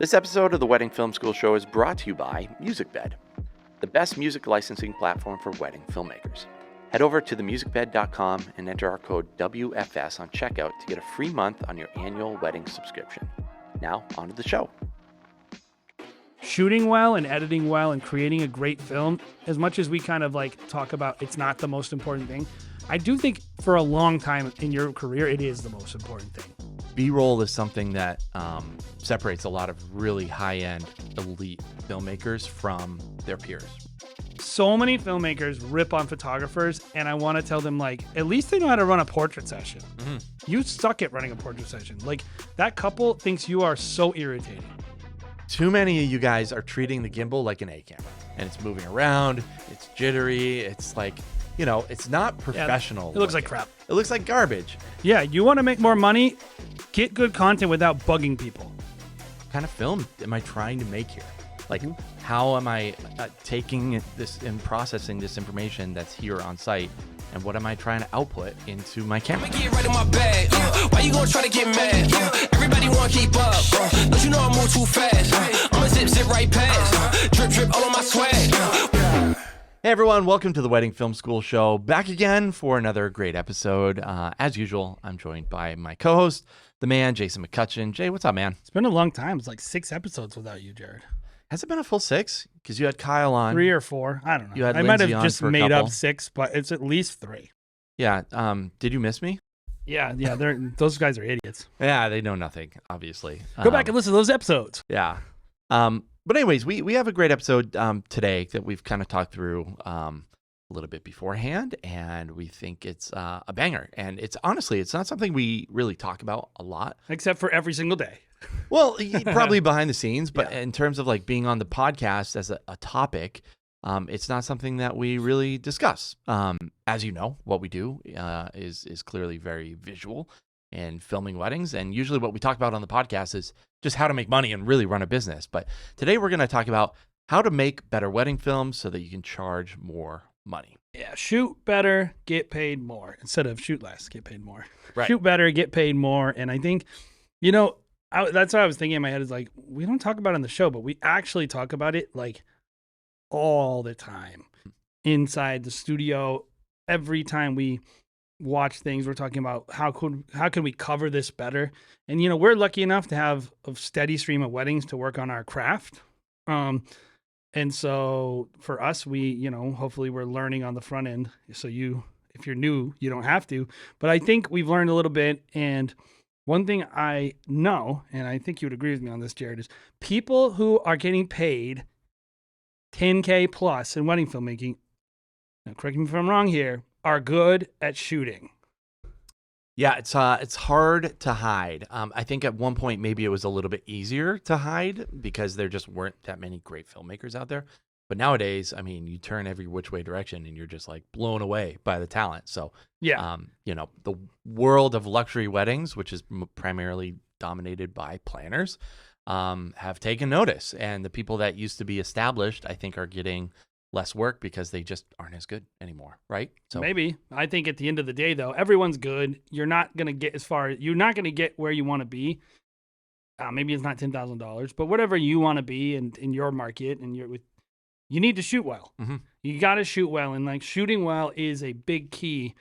This episode of the Wedding Film School Show is brought to you by MusicBed, the best music licensing platform for wedding filmmakers. Head over to themusicbed.com and enter our code WFS on checkout to get a free month on your annual wedding subscription. Now, on to the show. Shooting well and editing well and creating a great film, as much as we kind of like talk about it's not the most important thing, I do think for a long time in your career, it is the most important thing. B-roll is something that separates a lot of really high-end elite filmmakers from their peers. So many filmmakers rip on photographers, and I want to tell them, like, at least they know how to run a portrait session. Mm-hmm. You suck at running a portrait session. Like, that couple thinks you are so irritating. Too many of you guys are treating the gimbal like an A camera, and it's moving around, it's jittery, it's like, you know, it's not professional. It looks like crap. It looks like garbage. Yeah, you want to make more money? Get good content without bugging people. What kind of film am I trying to make here? Like, how am I taking this and processing this information that's here on site, and what am I trying to output into my camera? I'ma get right in my bag. Why you gonna try to get mad? Everybody wanna keep up. Don't you know I move too fast? I'ma zip right past. Drip all on my swag. Hey everyone, welcome to the Wedding Film School Show. Back again for another great episode. As usual, I'm joined by my co-host, the man, Jason McCutcheon. Jay, what's up, man? It's been a long time. It's like 6 episodes without you, Jared. Has it been a full 6? Because you had Kyle on. 3 or 4. I don't know. You had I might have Lindsay on just for a made couple. up 6, but it's at least 3. Yeah. Did you miss me? Yeah. Those guys are idiots. Yeah, they know nothing, obviously. Go back and listen to those episodes. Yeah. But anyways, we have a great episode today that we've kind of talked through a little bit beforehand, and we think it's a banger. And it's honestly, it's not something we really talk about a lot. Except for every single day. Well, probably behind the scenes, but Yeah. in terms of like being on the podcast as a topic, it's not something that we really discuss. As you know, what we do is clearly very visual and filming weddings. And usually what we talk about on the podcast is just how to make money and really run a business. But today we're going to talk about how to make better wedding films so that you can charge more money. Yeah, shoot better, get paid more. Instead of shoot less, get paid more. Right. Shoot better, get paid more. And I think, that's what I was thinking in my head is like, we don't talk about it on the show, but we actually talk about it like all the time inside the studio. Every time we watch things, we're talking about how can we cover this better. And, we're lucky enough to have a steady stream of weddings to work on our craft. And so for us, we, hopefully we're learning on the front end. So if you're new, you don't have to. But I think we've learned a little bit. And one thing I know, and I think you would agree with me on this, Jared, is people who are getting paid $10K plus in wedding filmmaking, now correct me if I'm wrong here, are good at shooting. Yeah, it's hard to hide. I think at one point maybe it was a little bit easier to hide because there just weren't that many great filmmakers out there. But nowadays, I mean, you turn every which way direction and you're just like blown away by the talent. So, Yeah. The world of luxury weddings, which is primarily dominated by planners, have taken notice. And the people that used to be established, I think, are getting less work because they just aren't as good anymore, right? So Maybe. I think at the end of the day, though, everyone's good. You're not going to get you're not going to get where you want to be. Maybe it's not $10,000, but whatever you want to be in your market and you need to shoot well. Mm-hmm. You got to shoot well. And like shooting well is a big key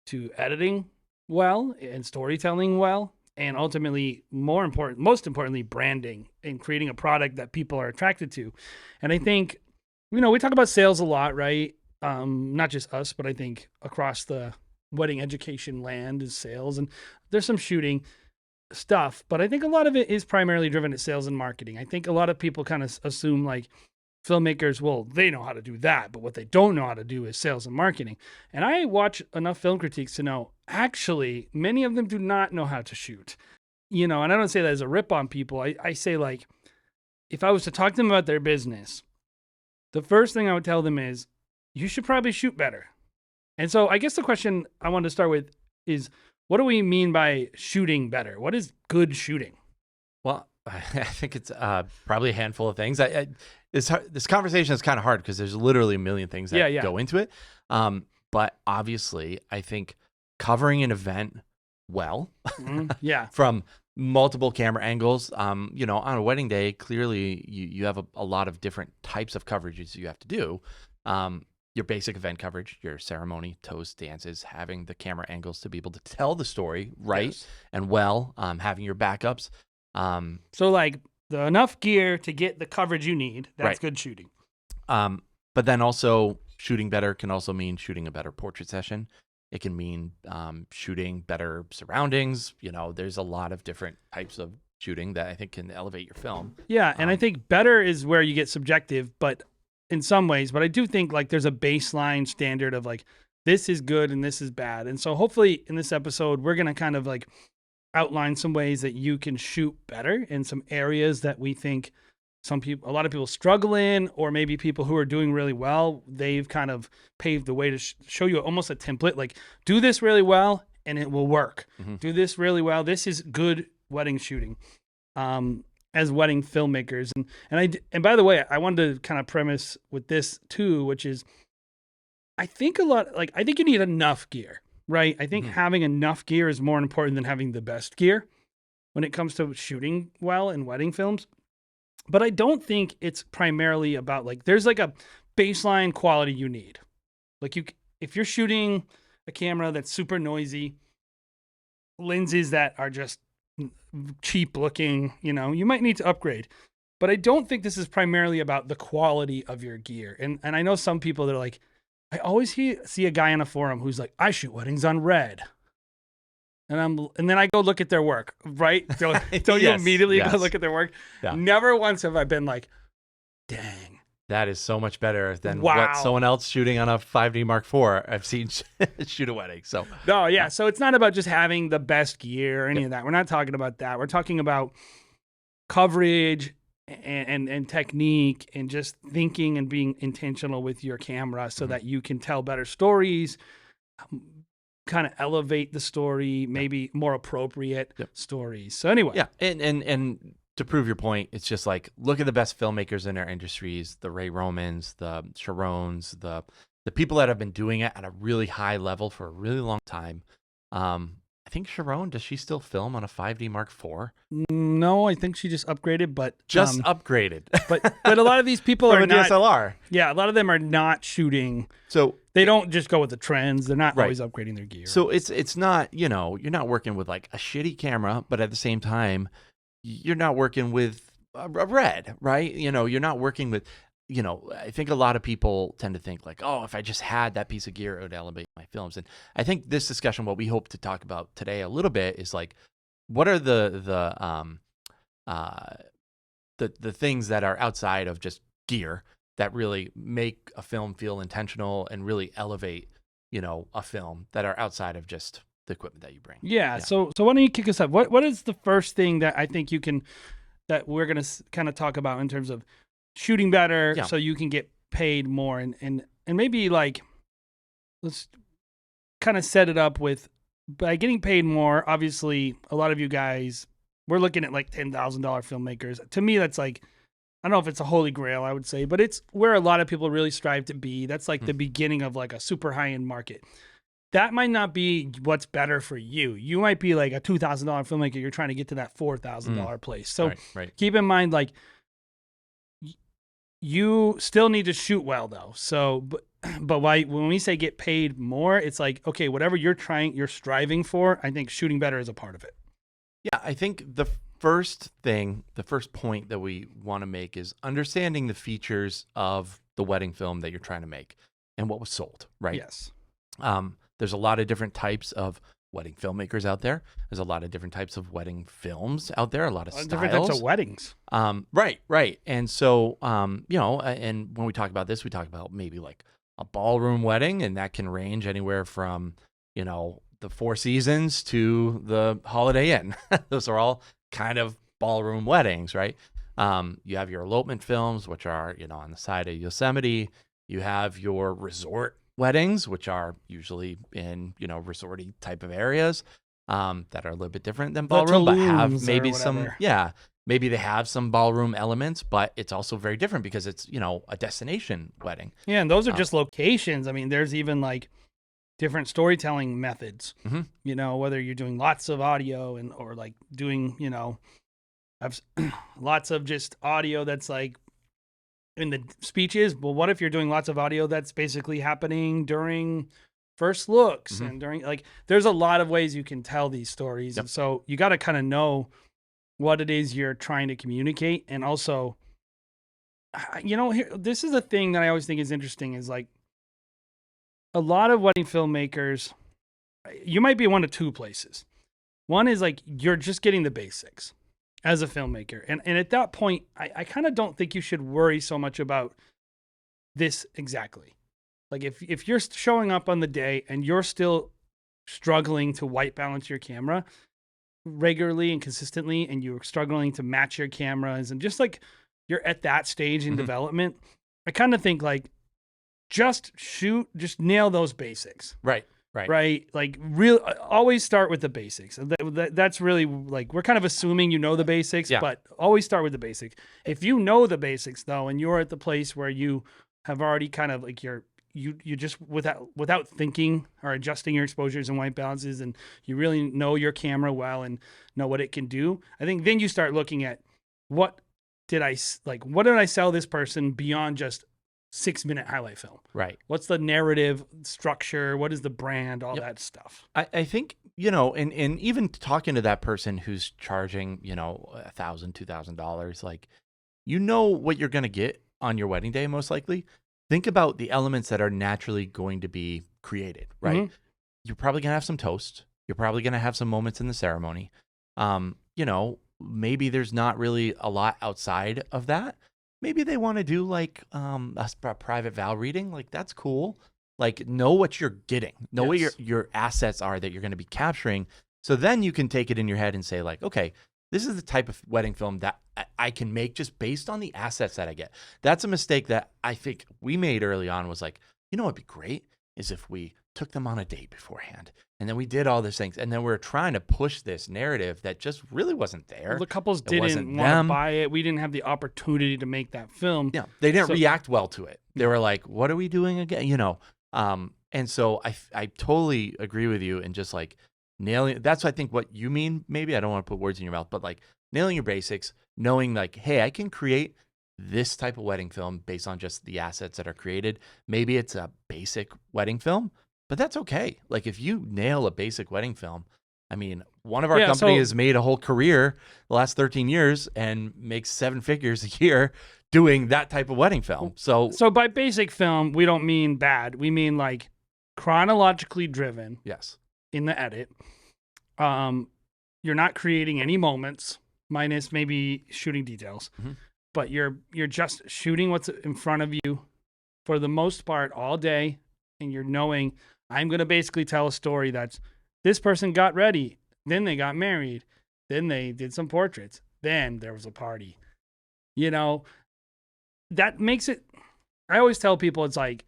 to editing well and storytelling well. And ultimately, most importantly, branding and creating a product that people are attracted to. And I think, we talk about sales a lot, right? Not just us, but I think across the wedding education land is sales. And there's some shooting stuff, but I think a lot of it is primarily driven at sales and marketing. I think a lot of people kind of assume like filmmakers, well, they know how to do that, but what they don't know how to do is sales and marketing. And I watch enough film critiques to know, actually, many of them do not know how to shoot. And I don't say that as a rip on people. I say like, if I was to talk to them about their business, the first thing I would tell them is, you should probably shoot better. And so I guess the question I wanted to start with is, what do we mean by shooting better? What is good shooting? Well, I think it's probably a handful of things. This conversation is kind of hard because there's literally a million things that go into it. But obviously, I think covering an event well, Yeah. from multiple camera angles. You know, on a wedding day, clearly you have a lot of different types of coverages you have to do. Your basic event coverage, your ceremony, toast, dances, having the camera angles to be able to tell the story right and well, having your backups. So like enough gear to get the coverage you need. That's good shooting. But then also shooting better can also mean shooting a better portrait session. It can mean shooting better surroundings. You know, there's a lot of different types of shooting that I think can elevate your film. Yeah, and I think better is where you get subjective, but in some ways. But I do think like there's a baseline standard of like this is good and this is bad. And so hopefully in this episode we're gonna kind of like outline some ways that you can shoot better in some areas that we think a lot of people struggle in, or maybe people who are doing really well, they've kind of paved the way to show you almost a template, like do this really well and it will work. Do this really well. This is good wedding shooting as wedding filmmakers. And by the way, I wanted to kind of premise with this too, which is I think you need enough gear, right? I think having enough gear is more important than having the best gear when it comes to shooting well in wedding films. But I don't think it's primarily about like, there's like a baseline quality you need. Like if you're shooting a camera that's super noisy, lenses that are just cheap looking, you know, you might need to upgrade. But I don't think this is primarily about the quality of your gear. And I know some people that are like, I always see a guy on a forum who's like, I shoot weddings on red. And then I go look at their work, right? Don't you immediately go look at their work? Yeah. Never once have I been like, dang. That is so much better than what someone else shooting on a 5D Mark IV I've seen shoot a wedding. So no, yeah. So it's not about just having the best gear or any of that. We're not talking about that. We're talking about coverage and technique and just thinking and being intentional with your camera so that you can tell better stories, kind of elevate the story, maybe more appropriate stories. So anyway. Yeah. And to prove your point, it's just like, look at the best filmmakers in our industries, the Ray Romans, the Sharons, the people that have been doing it at a really high level for a really long time. I think Sharon, does she still film on a 5D Mark IV? No, I think she just upgraded, but upgraded. but a lot of these people are not DSLR. Yeah, a lot of them are not shooting. So they don't just go with the trends. They're not always upgrading their gear. So it's not, you know, you're not working with like a shitty camera, but at the same time, you're not working with a red, right? You know, you're not working with, you know, I think a lot of people tend to think like, oh, if I just had that piece of gear, it would elevate my films. And I think this discussion, what we hope to talk about today a little bit is like, what are the things that are outside of just gear that really make a film feel intentional and really elevate, you know, a film, that are outside of just the equipment that you bring. Yeah. So why don't you kick us up? What is the first thing that I think that we're going to kind of talk about in terms of shooting better so you can get paid more and maybe like, let's kind of set it up with, by getting paid more, obviously a lot of you guys, we're looking at like $10,000 filmmakers. To me, that's like, I don't know if it's a holy grail, I would say, but it's where a lot of people really strive to be. That's like the beginning of like a super high-end market. That might not be what's better for you. You might be like a $2,000 filmmaker. You're trying to get to that $4,000 place. So keep in mind, like, you still need to shoot well though. So, but when we say get paid more, it's like, okay, whatever you're striving for, I think shooting better is a part of it. Yeah. I think the first point that we want to make is understanding the features of the wedding film that you're trying to make and what was sold, right? Yes. There's a lot of different types of wedding filmmakers out there. There's a lot of different types of wedding films out there, a lot of styles. Different types of weddings. Right. And so, you know, and when we talk about this, we talk about maybe like a ballroom wedding, and that can range anywhere from, you know, the Four Seasons to the Holiday Inn. Those are all kind of ballroom weddings, right? You have your elopement films, which are, you know, on the side of Yosemite. You have your resort weddings, which are usually in, you know, resorty type of areas that are a little bit different than ballroom, but have maybe maybe they have some ballroom elements, but it's also very different because it's, you know, a destination wedding. Yeah, and those are just locations. I mean, there's even like different storytelling methods. Mhm. You know, whether you're doing lots of audio or like doing, you know, I've lots of just audio that's like in the speeches. Well, what if you're doing lots of audio that's basically happening during first looks and during, like, there's a lot of ways you can tell these stories. Yep. And so you got to kind of know what it is you're trying to communicate. And also, you know, this is a thing that I always think is interesting is like a lot of wedding filmmakers, you might be one of two places. One is like you're just getting the basics as a filmmaker. And at that point, I kind of don't think you should worry so much about this exactly. Like if you're showing up on the day and you're still struggling to white balance your camera regularly and consistently, and you're struggling to match your cameras, and just like you're at that stage in development, I kind of think like just nail those basics. Right. Like always start with the basics. That's really like, we're kind of assuming you know the basics, but always start with the basics. If you know the basics though, and you're at the place where you have already kind of like you just without thinking or adjusting your exposures and white balances, and you really know your camera well and know what it can do, I think then you start looking at what did I sell this person beyond just 6-minute highlight film? Right. What's the narrative structure? What is the brand? All that stuff. I think, you know, and even talking to that person who's charging, you know, $1,000, $2,000, like, you know what you're going to get on your wedding day, most likely. Think about the elements that are naturally going to be created, right? Mm-hmm. You're probably going to have some toast. You're probably going to have some moments in the ceremony. You know, maybe there's not really a lot outside of that. Maybe they want to do like a private vow reading. Like, that's cool. Like, know what you're getting. Know what your assets are that you're going to be capturing. So then you can take it in your head and say like, okay, this is the type of wedding film that I can make just based on the assets that I get. That's a mistake that I think we made early on, was like, you know what'd be great is if we took them on a date beforehand and then we did all these things. And then we're trying to push this narrative that just really wasn't there. Well, the couples didn't want to buy it. We didn't have the opportunity to make that film. Yeah. They didn't react well to it. They were like, what are we doing again? You know? And so I totally agree with you, and just like nailing, that's I think what you mean. Maybe I don't want to put words in your mouth, but like nailing your basics, knowing like, hey, I can create this type of wedding film based on just the assets that are created. Maybe it's a basic wedding film, but that's okay. Like, if you nail a basic wedding film, I mean, one of our companies has made a whole career the last 13 years and makes 7 figures a year doing that type of wedding film. So by basic film, we don't mean bad. We mean like chronologically driven. Yes. In the edit. You're not creating any moments, minus maybe shooting details. Mm-hmm. But you're just shooting what's in front of you for the most part all day, and you're knowing I'm going to basically tell a story that's this person got ready, then they got married, then they did some portraits, then there was a party. You know, that makes it, I always tell people, it's like,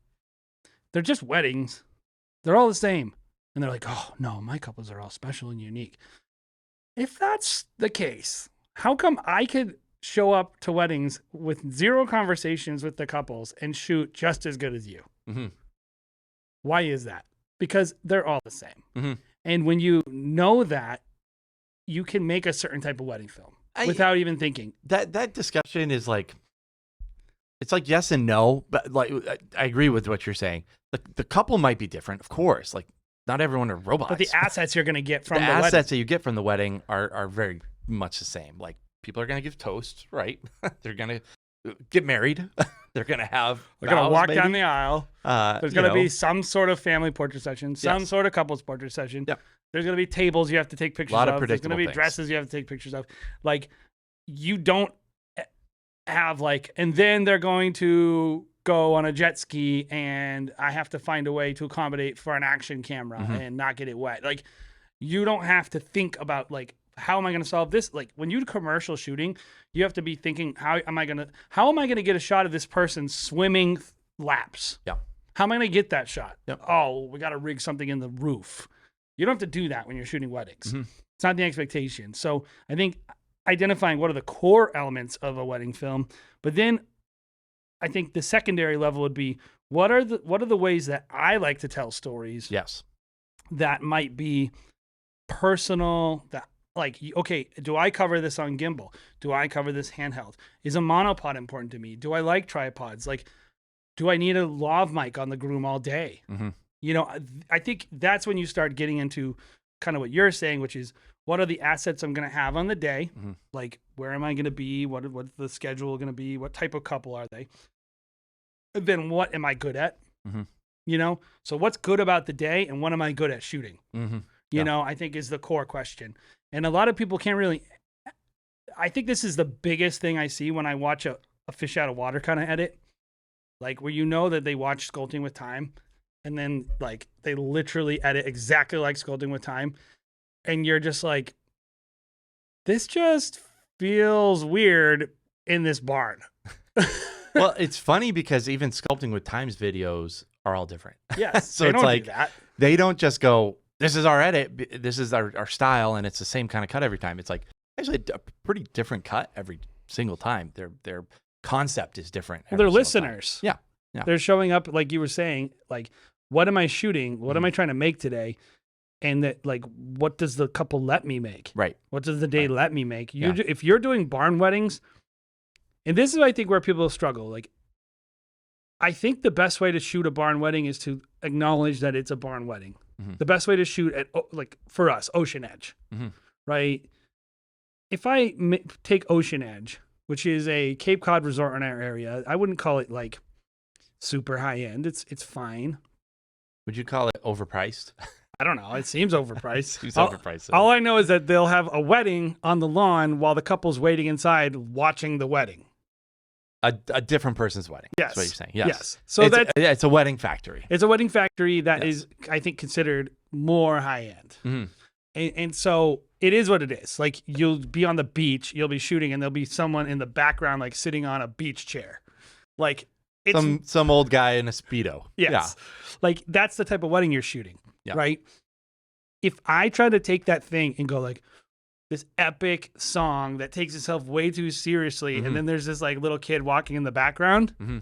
they're just weddings. They're all the same. And they're like, oh, no, my couples are all special and unique. If that's the case, how come I could show up to weddings with 0 conversations with the couples and shoot just as good as you? Mm-hmm. Why is that? Because they're all the same. Mm-hmm. And when you know that, you can make a certain type of wedding film without even thinking. That discussion is like, it's like yes and no, but like I agree with what you're saying. The couple might be different, of course. Like, not everyone are robots. But the assets you're going to get from the assets wedding. That you get from the wedding are very much the same. Like, people are going to give toast, right? They're going to get married. They're going to have They're going to walk down the aisle. There's going to be some sort of family portrait session, some sort of couples portrait session. Yep. There's going to be tables you have to take pictures of. There's going to be dresses you have to take pictures of. Like, you don't have like, and then they're going to go on a jet ski and I have to find a way to accommodate for an action camera and not get it wet. Like, you don't have to think about like, how am I going to solve this? Like, when you do commercial shooting, you have to be thinking, how am I going to get a shot of this person swimming laps? Yeah. How am I going to get that shot? Yep. Oh, we got to rig something in the roof. You don't have to do that when you're shooting weddings. Mm-hmm. It's not the expectation. So I think identifying what are the core elements of a wedding film, but then I think the secondary level would be, what are the ways that I like to tell stories Yes. that might be personal, that like, okay, do I cover this on gimbal? Do I cover this handheld? Is a monopod important to me? Do I like tripods? Like, do I need a lav mic on the groom all day? Mm-hmm. You know, I think that's when you start getting into kind of what you're saying, which is what are the assets I'm going to have on the day? Mm-hmm. Like, where am I going to be? What's the schedule going to be? What type of couple are they? And then what am I good at? Mm-hmm. You know, so what's good about the day and what am I good at shooting? Mm-hmm. You know, I think is the core question. And a lot of people can't really, I think this is the biggest thing I see when I watch a fish out of water kind of edit. Like where you know that they watch Sculpting with Time and then like they literally edit exactly like Sculpting with Time. And you're just like, this just feels weird in this barn. Well, it's funny because even Sculpting with Time's videos are all different. Yes. So they it's don't like, do that. they don't just go, this is our edit, this is our style, and it's the same kind of cut every time. It's like actually a pretty different cut every single time. Their concept is different. Well, they're every single time. listeners. Yeah. Yeah. They're showing up, like you were saying, like, what am I shooting? What am I trying to make today? And that, like, what does the couple let me make? Right. What does the day let me make? Yeah. If you're doing barn weddings, and this is, I think, where people struggle. Like, I think the best way to shoot a barn wedding is to acknowledge that it's a barn wedding. Mm-hmm. The best way to shoot at, like, for us, Ocean Edge, Mm-hmm. right? If I take Ocean Edge, which is a Cape Cod resort in our area, I wouldn't call it like super high end. It's fine. Would you call it overpriced? I don't know. It seems overpriced. It's overpriced. All I know is that they'll have a wedding on the lawn while the couple's waiting inside watching the wedding. A different person's wedding. Yes. That's what you're saying. Yes. So it's a wedding factory. it's a wedding factory that Yes. is, I think, considered more high end. Mm-hmm. And so it is what it is. Like you'll be on the beach, you'll be shooting, and there'll be someone in the background like sitting on a beach chair. Like it's Some old guy in a Speedo. yes. Yeah. Like that's the type of wedding you're shooting. Yeah. Right. If I try to take that thing and go like this epic song that takes itself way too seriously, Mm-hmm. and then there's this like little kid walking in the background Mm-hmm.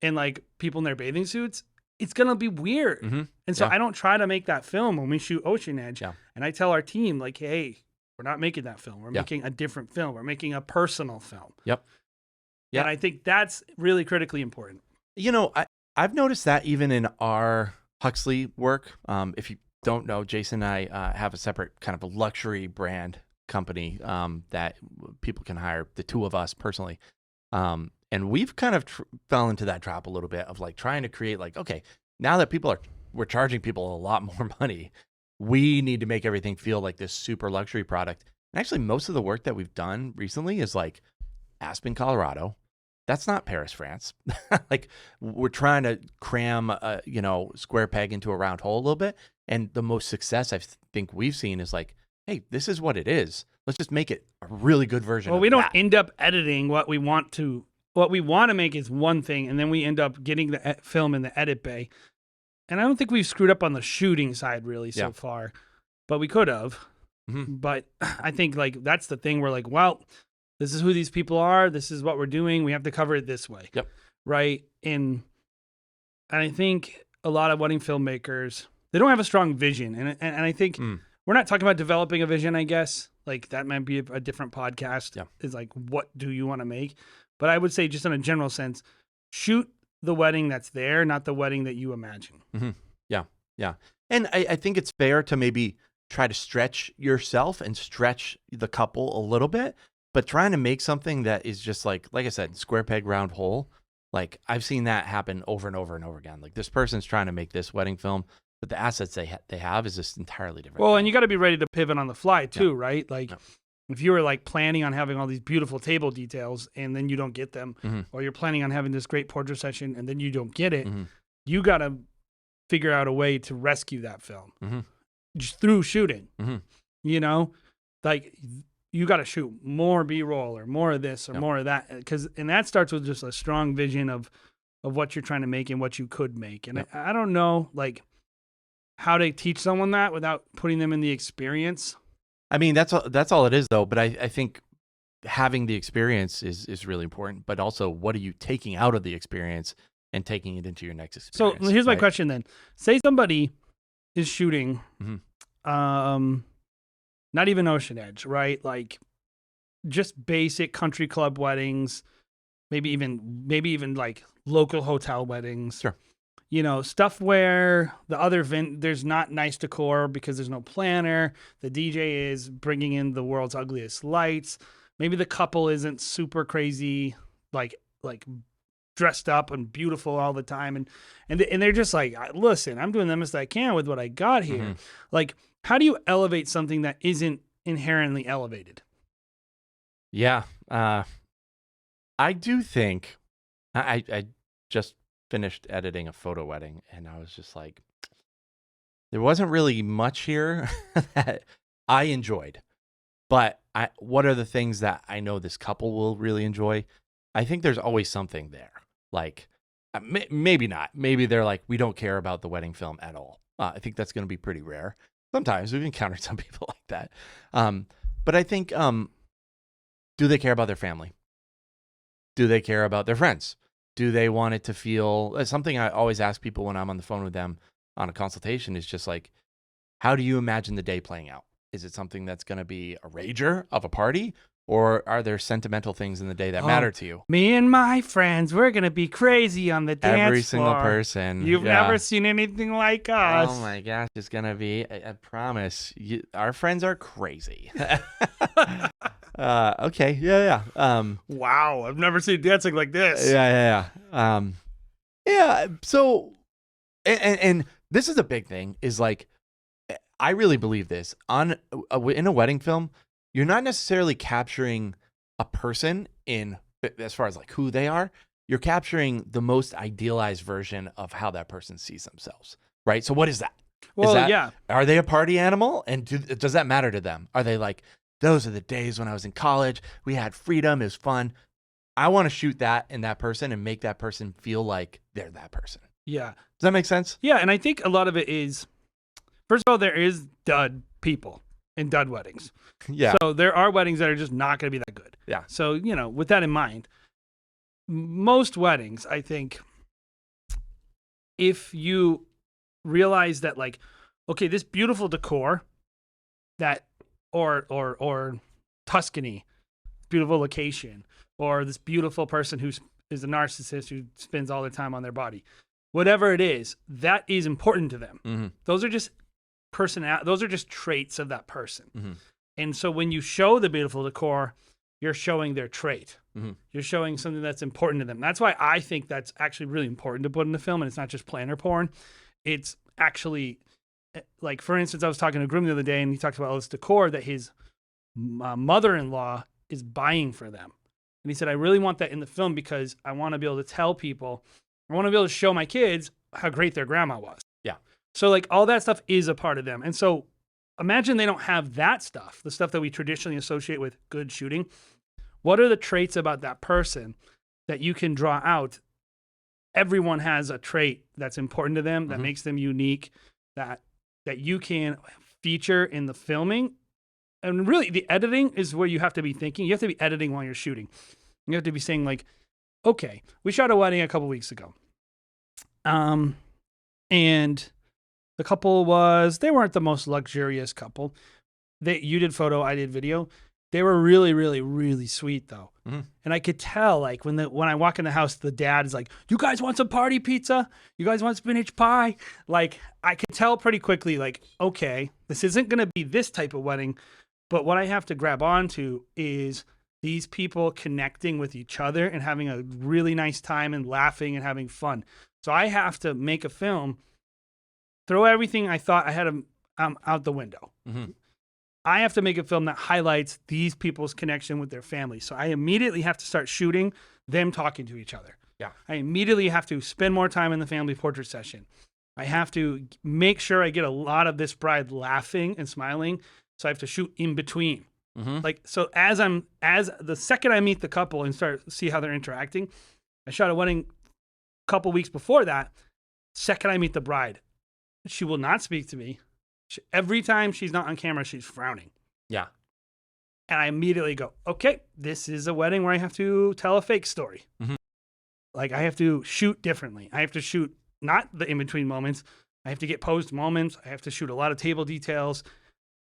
and like people in their bathing suits, it's gonna be weird. Mm-hmm. And so Yeah. I don't try to make that film when we shoot Ocean Edge. Yeah. And I tell our team, like, hey, we're not making that film. We're Yeah. making a different film. We're making a personal film. Yep. Yeah. And I think that's really critically important. You know, I've noticed that even in our Huxley work. If you don't know, Jason and I have a separate kind of a luxury brand company that people can hire, the two of us personally. And we've kind of fell into that trap a little bit of like trying to create like, okay, now that we're charging people a lot more money, we need to make everything feel like this super luxury product. And actually most of the work that we've done recently is like Aspen, Colorado. That's not Paris, France. Like we're trying to cram a, square peg into a round hole a little bit. And the most success I think we've seen is like, hey, this is what it is. Let's just make it a really good version. Well, of we don't that. end up editing what we want to. What we want to make is one thing, and then we end up getting the film in the edit bay. And I don't think we've screwed up on the shooting side really so Yeah. far, but we could have. Mhm. But I think like that's the thing. We're like, well, this is who these people are. This is what we're doing. We have to cover it this way. Yep. Right. And I think a lot of wedding filmmakers, they don't have a strong vision. And I think we're not talking about developing a vision, I guess. Like that might be a different podcast. Yeah. Is like, what do you want to make? But I would say just in a general sense, shoot the wedding that's there, not the wedding that you imagine. Mm-hmm. Yeah. And I think it's fair to maybe try to stretch yourself and stretch the couple a little bit, but trying to make something that is just like I said, square peg, round hole. Like I've seen that happen over and over and over again. Like this person's trying to make this wedding film, but the assets they have is just entirely different. Well, thing. and you got to be ready to pivot on the fly too, right? Like Yeah. if you were like planning on having all these beautiful table details and then you don't get them, Mhm. or you're planning on having this great portrait session and then you don't get it, Mhm. you got to figure out a way to rescue that film Mhm. just through shooting. Mhm. You know, like you got to shoot more B-roll or more of this or Yep. more of that, and that starts with just a strong vision of what you're trying to make and what you could make. And Yep. I don't know like how to teach someone that without putting them in the experience. I mean, that's all it is though. But I think having the experience is really important, but also what are you taking out of the experience and taking it into your next So experience. here's my right? question then. Say somebody is shooting, Mhm. not even Ocean Edge, right? Like just basic country club weddings, maybe even like local hotel weddings. Sure. You know, stuff where there's not nice decor because there's no planner. The DJ is bringing in the world's ugliest lights. Maybe the couple isn't super crazy, like dressed up and beautiful all the time, and they're just like, listen, I'm doing the best I can with what I got here. Mhm. Like, how do you elevate something that isn't inherently elevated? Yeah. I do think I just finished editing a photo wedding, and I was just like, there wasn't really much here that I enjoyed. But what are the things that I know this couple will really enjoy? I think there's always something there. Like, maybe not. Maybe they're like, we don't care about the wedding film at all. I think that's going to be pretty rare. Sometimes we've encountered some people like that. But I think, do they care about their family? Do they care about their friends? Do they want it to feel something I always ask people when I'm on the phone with them on a consultation is just like, how do you imagine the day playing out? Is it something that's going to be a rager of a party, or are there sentimental things in the day that matter to you? Me and my friends, we're going to be crazy on the dance Every floor. single person. You've yeah. never seen anything like us. Oh my gosh, it's going to be, I promise, our friends are crazy. Okay, yeah. Wow, I've never seen dancing like this. Yeah. Yeah. So, and this is a big thing. Is like, I really believe this in a wedding film. You're not necessarily capturing a person in as far as like who they are. You're capturing the most idealized version of how that person sees themselves. Right. So what is that? Well, yeah. Are they a party animal? And does that matter to them? Are they like, those are the days when I was in college. We had freedom. It was fun. I want to shoot that in that person and make that person feel like they're that person. Yeah. Does that make sense? Yeah, and I think a lot of it is, first of all, there is dud people in dud weddings. Yeah. So there are weddings that are just not going to be that good. Yeah. So, you know, with that in mind, most weddings, I think, if you realize that, like, okay, this beautiful decor that, or Tuscany, beautiful location, or this beautiful person who is a narcissist who spends all their time on their body, whatever it is, that is important to them. Mm-hmm. Those are just those are just traits of that person. Mm-hmm. And so when you show the beautiful decor, you're showing their trait. Mm-hmm. You're showing something that's important to them. That's why I think that's actually really important to put in the film. And it's not just planner porn. It's actually, like, for instance, I was talking to a groom the other day, and he talked about all this decor that his mother-in-law is buying for them. And he said, I really want that in the film because I want to be able to tell people, I want to be able to show my kids how great their grandma was. Yeah. So, like, all that stuff is a part of them. And so imagine they don't have that stuff, the stuff that we traditionally associate with good shooting. What are the traits about that person that you can draw out? Everyone has a trait that's important to them, that makes them unique, that you can feature in the filming. And really, the editing is where you have to be thinking. You have to be editing while you're shooting. You have to be saying, like, okay, we shot a wedding a couple weeks ago. And the couple they weren't the most luxurious couple. You did photo, I did video. They were really, really, really sweet, though. Mm-hmm. And I could tell, like, when I walk in the house, the dad is like, you guys want some party pizza? You guys want spinach pie? Like, I could tell pretty quickly, like, okay, this isn't going to be this type of wedding. But what I have to grab onto is these people connecting with each other and having a really nice time and laughing and having fun. So I have to make a film, throw everything I thought I had out the window. Mm-hmm. I have to make a film that highlights these people's connection with their family. So I immediately have to start shooting them talking to each other. Yeah. I immediately have to spend more time in the family portrait session. I have to make sure I get a lot of this bride laughing and smiling. So I have to shoot in between. Mm-hmm. Like, so as the second I meet the couple and start to see how they're interacting, I shot a wedding a couple weeks before that. Second I meet the bride, she will not speak to me. Every time she's not on camera, she's frowning. Yeah. And I immediately go, okay, this is a wedding where I have to tell a fake story. Mm-hmm. Like I have to shoot differently. I have to shoot not the in-between moments. I have to get posed moments. I have to shoot a lot of table details.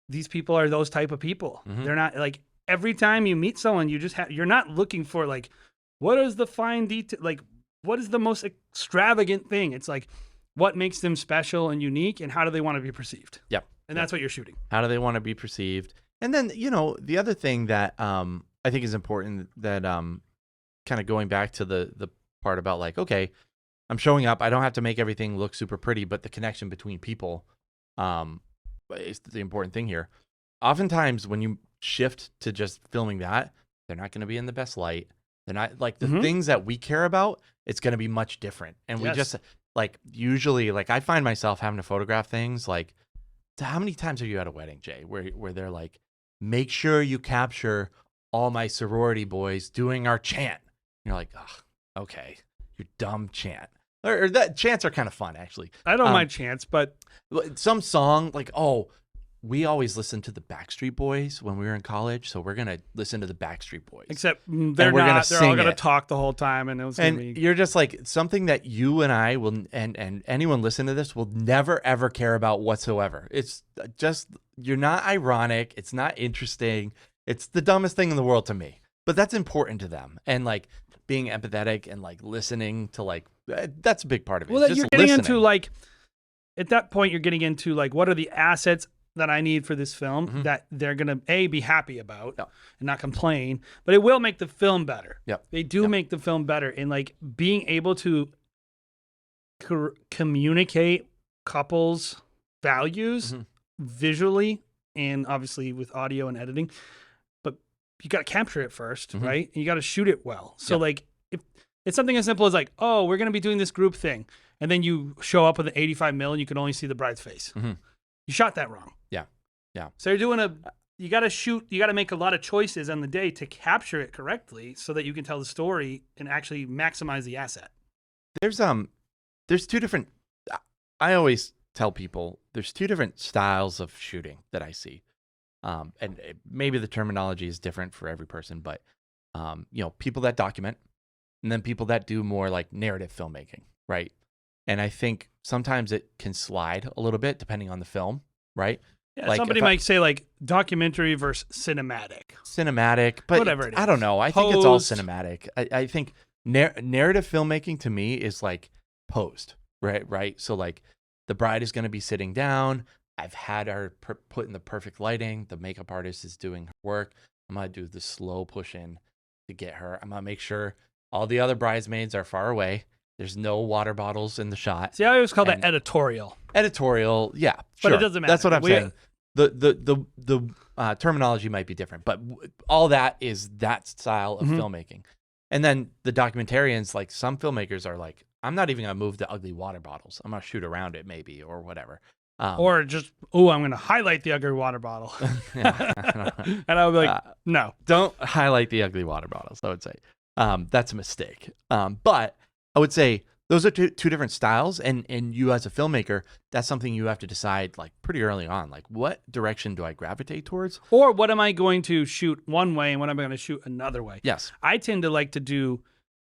These people are those type of people. They're not like every time you meet someone, you're not looking for like, what is the fine detail? Like, what is the most extravagant thing? It's like, what makes them special and unique, and how do they want to be perceived? Yep. And that's what you're shooting. How do they want to be perceived? And then, the other thing that I think is important that kind of going back to the part about like, okay, I'm showing up. I don't have to make everything look super pretty, but the connection between people is the important thing here. Oftentimes when you shift to just filming that, they're not going to be in the best light. They're not like the things that we care about. It's going to be much different. And we just like usually like I find myself having to photograph things like, how many times are you at a wedding, Jay, where they're like, make sure you capture all my sorority boys doing our chant. And you're like, oh, okay, your dumb chant. Or that chants are kind of fun, actually. I don't mind chants, but some song like, oh, we always listened to the Backstreet Boys when we were in college, so we're gonna listen to the Backstreet Boys. Except they're not. They're all gonna talk the whole time, and it was gonna be. You're just like something that you and I will, and anyone listening to this will never ever care about whatsoever. It's just you're not ironic. It's not interesting. It's the dumbest thing in the world to me. But that's important to them, and like being empathetic and like listening to like that's a big part of it. Well, It's you're just getting listening. into like at that point, you're getting into like what are the assets that I need for this film that they're going to be happy about and not complain, but it will make the film better. Yep. They do make the film better. And like being able to communicate couples' values visually and obviously with audio and editing, but you got to capture it first, right? And you got to shoot it well. So like if it's something as simple as like, oh, we're going to be doing this group thing. And then you show up with an 85 mil and you can only see the bride's face. You shot that wrong. Yeah. So you're doing you got to make a lot of choices on the day to capture it correctly so that you can tell the story and actually maximize the asset. There's two different, I always tell people there's two different styles of shooting that I see. And maybe the terminology is different for every person, but, people that document and then people that do more like narrative filmmaking, right? And I think sometimes it can slide a little bit depending on the film, right? Yeah, like somebody might say like documentary versus cinematic. But whatever it is. I don't know. I think it's all Posed. cinematic. I think narrative filmmaking to me is like posed, right? So like the bride is going to be sitting down. I've had her put in the perfect lighting. The makeup artist is doing her work. I'm going to do the slow push in to get her. I'm going to make sure all the other bridesmaids are far away. There's no water bottles in the shot. See, I always call that editorial. Editorial, yeah, But sure. it doesn't matter. That's what I'm saying. The terminology might be different, but all that is that style of filmmaking. And then the documentarians, like some filmmakers are like, I'm not even gonna move the ugly water bottles. I'm gonna shoot around it maybe or whatever. Or just, I'm going to highlight the ugly water bottle. And I would be like, no. Don't highlight the ugly water bottles, I would say. That's a mistake. But I would say those are two different styles. And you as a filmmaker, that's something you have to decide like pretty early on. Like what direction do I gravitate towards? Or what am I going to shoot one way and what am I going to shoot another way? Yes. I tend to like to do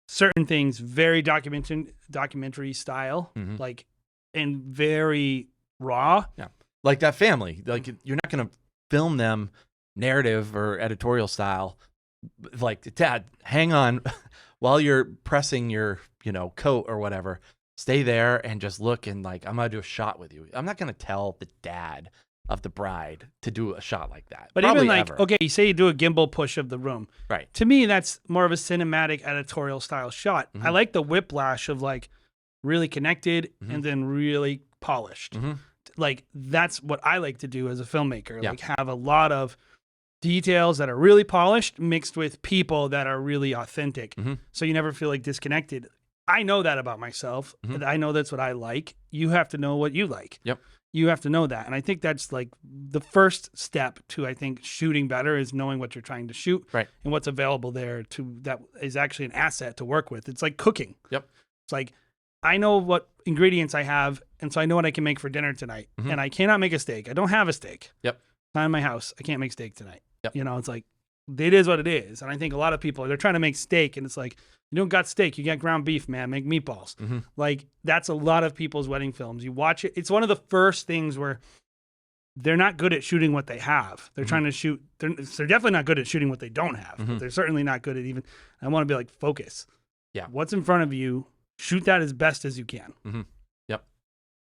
certain things very documentary style, like, and very raw. Yeah. Like that family. Like you're not going to film them narrative or editorial style. Like, Dad, hang on while you're pressing your, coat or whatever. Stay there and just look and like, I'm going to do a shot with you. I'm not going to tell the dad of the bride to do a shot like that. But Probably even like, ever. okay, you say you do a gimbal push of the room. Right. To me, that's more of a cinematic editorial style shot. I like the whiplash of like really connected and then really polished. Like that's what I like to do as a filmmaker. Yeah. Like have a lot of details that are really polished mixed with people that are really authentic. So you never feel like disconnected. I know that about myself. I know that's what I like. You have to know what you like. Yep. You have to know that. And I think that's like the first step to, I think, shooting better is knowing what you're trying to shoot Right. and what's available there that is actually an asset to work with. It's like cooking. Yep. It's like, I know what ingredients I have, and so I know what I can make for dinner tonight. And I cannot make a steak. I don't have a steak. Yep. It's not in my house. I can't make steak tonight. Yep. It's like, it is what it is. And I think a lot of people, they're trying to make steak, and it's like, you don't got steak, you got ground beef, man. Make meatballs. Mm-hmm. Like, that's a lot of people's wedding films. You watch it. It's one of the first things where they're not good at shooting what they have. They're trying to shoot. They're definitely not good at shooting what they don't have. But they're certainly not good at even. I want to be like, focus. Yeah. What's in front of you? Shoot that as best as you can. Mm-hmm. Yep.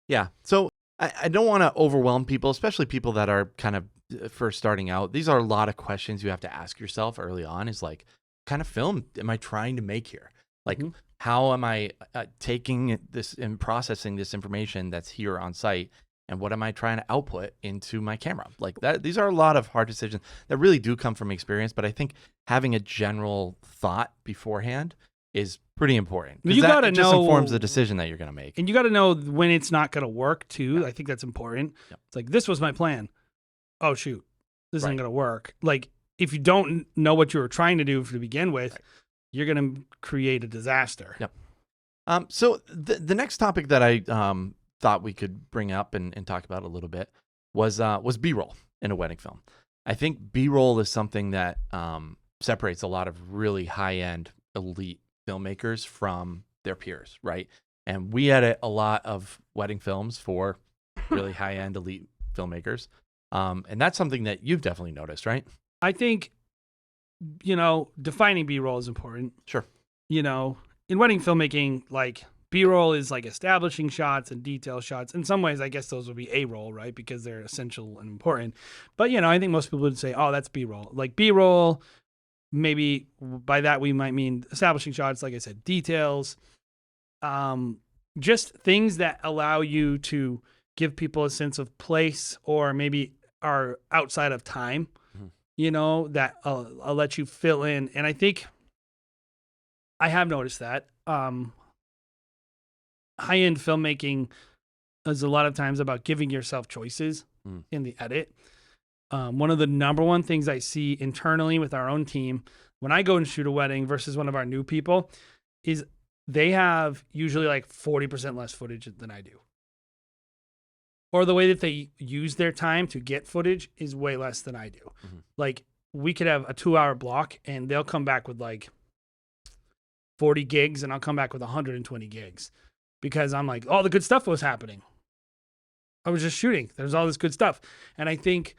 Yeah. So I don't want to overwhelm people, especially people that are kind of first starting out. These are a lot of questions you have to ask yourself early on. Is like, what kind of film am I trying to make here? Like, how am I taking this and processing this information that's here on site? And what am I trying to output into my camera? Like that, these are a lot of hard decisions that really do come from experience. But I think having a general thought beforehand is pretty important. You got to know, just informs the decision that you're going to make. And you got to know when it's not going to work too. I think that's important. It's like, this was my plan. Oh shoot, this isn't going to work. Like, if you don't know what you were trying to do to begin with, you're going to create a disaster. Yep. So the next topic that I thought we could bring up and talk about a little bit was B-roll in a wedding film. I think B-roll is something that separates a lot of really high-end elite filmmakers from their peers, right? And we edit a lot of wedding films for really high-end elite filmmakers. And that's something that you've definitely noticed, right? I think, defining B-roll is important. Sure. In wedding filmmaking, like, B-roll is like establishing shots and detail shots. In some ways, I guess those would be A-roll, right? Because they're essential and important. But, I think most people would say, oh, that's B-roll. Like, B-roll, maybe by that we might mean establishing shots, like I said, details, just things that allow you to give people a sense of place, or maybe are outside of time, that I'll let you fill in. And I think I have noticed that. High-end filmmaking is a lot of times about giving yourself choices in the edit. One of the number one things I see internally with our own team when I go and shoot a wedding versus one of our new people is they have usually like 40% less footage than I do. Or the way that they use their time to get footage is way less than I do. Like, we could have a 2-hour block and they'll come back with like 40 gigs and I'll come back with 120 gigs. Because I'm like, all the good stuff was happening. I was just shooting. There's all this good stuff. And I think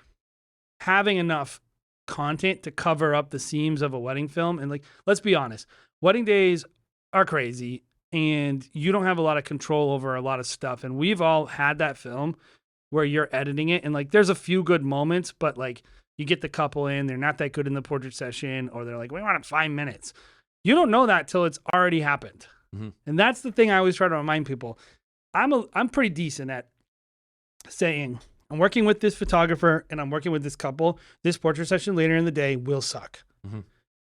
having enough content to cover up the seams of a wedding film, and like, let's be honest, wedding days are crazy and you don't have a lot of control over a lot of stuff. And we've all had that film where you're editing it and like, there's a few good moments, but like, you get the couple in, they're not that good in the portrait session, or they're like, we want 5 minutes. You don't know that till it's already happened. And that's the thing I always try to remind people. I'm pretty decent at saying, I'm working with this photographer and I'm working with this couple. This portrait session later in the day will suck.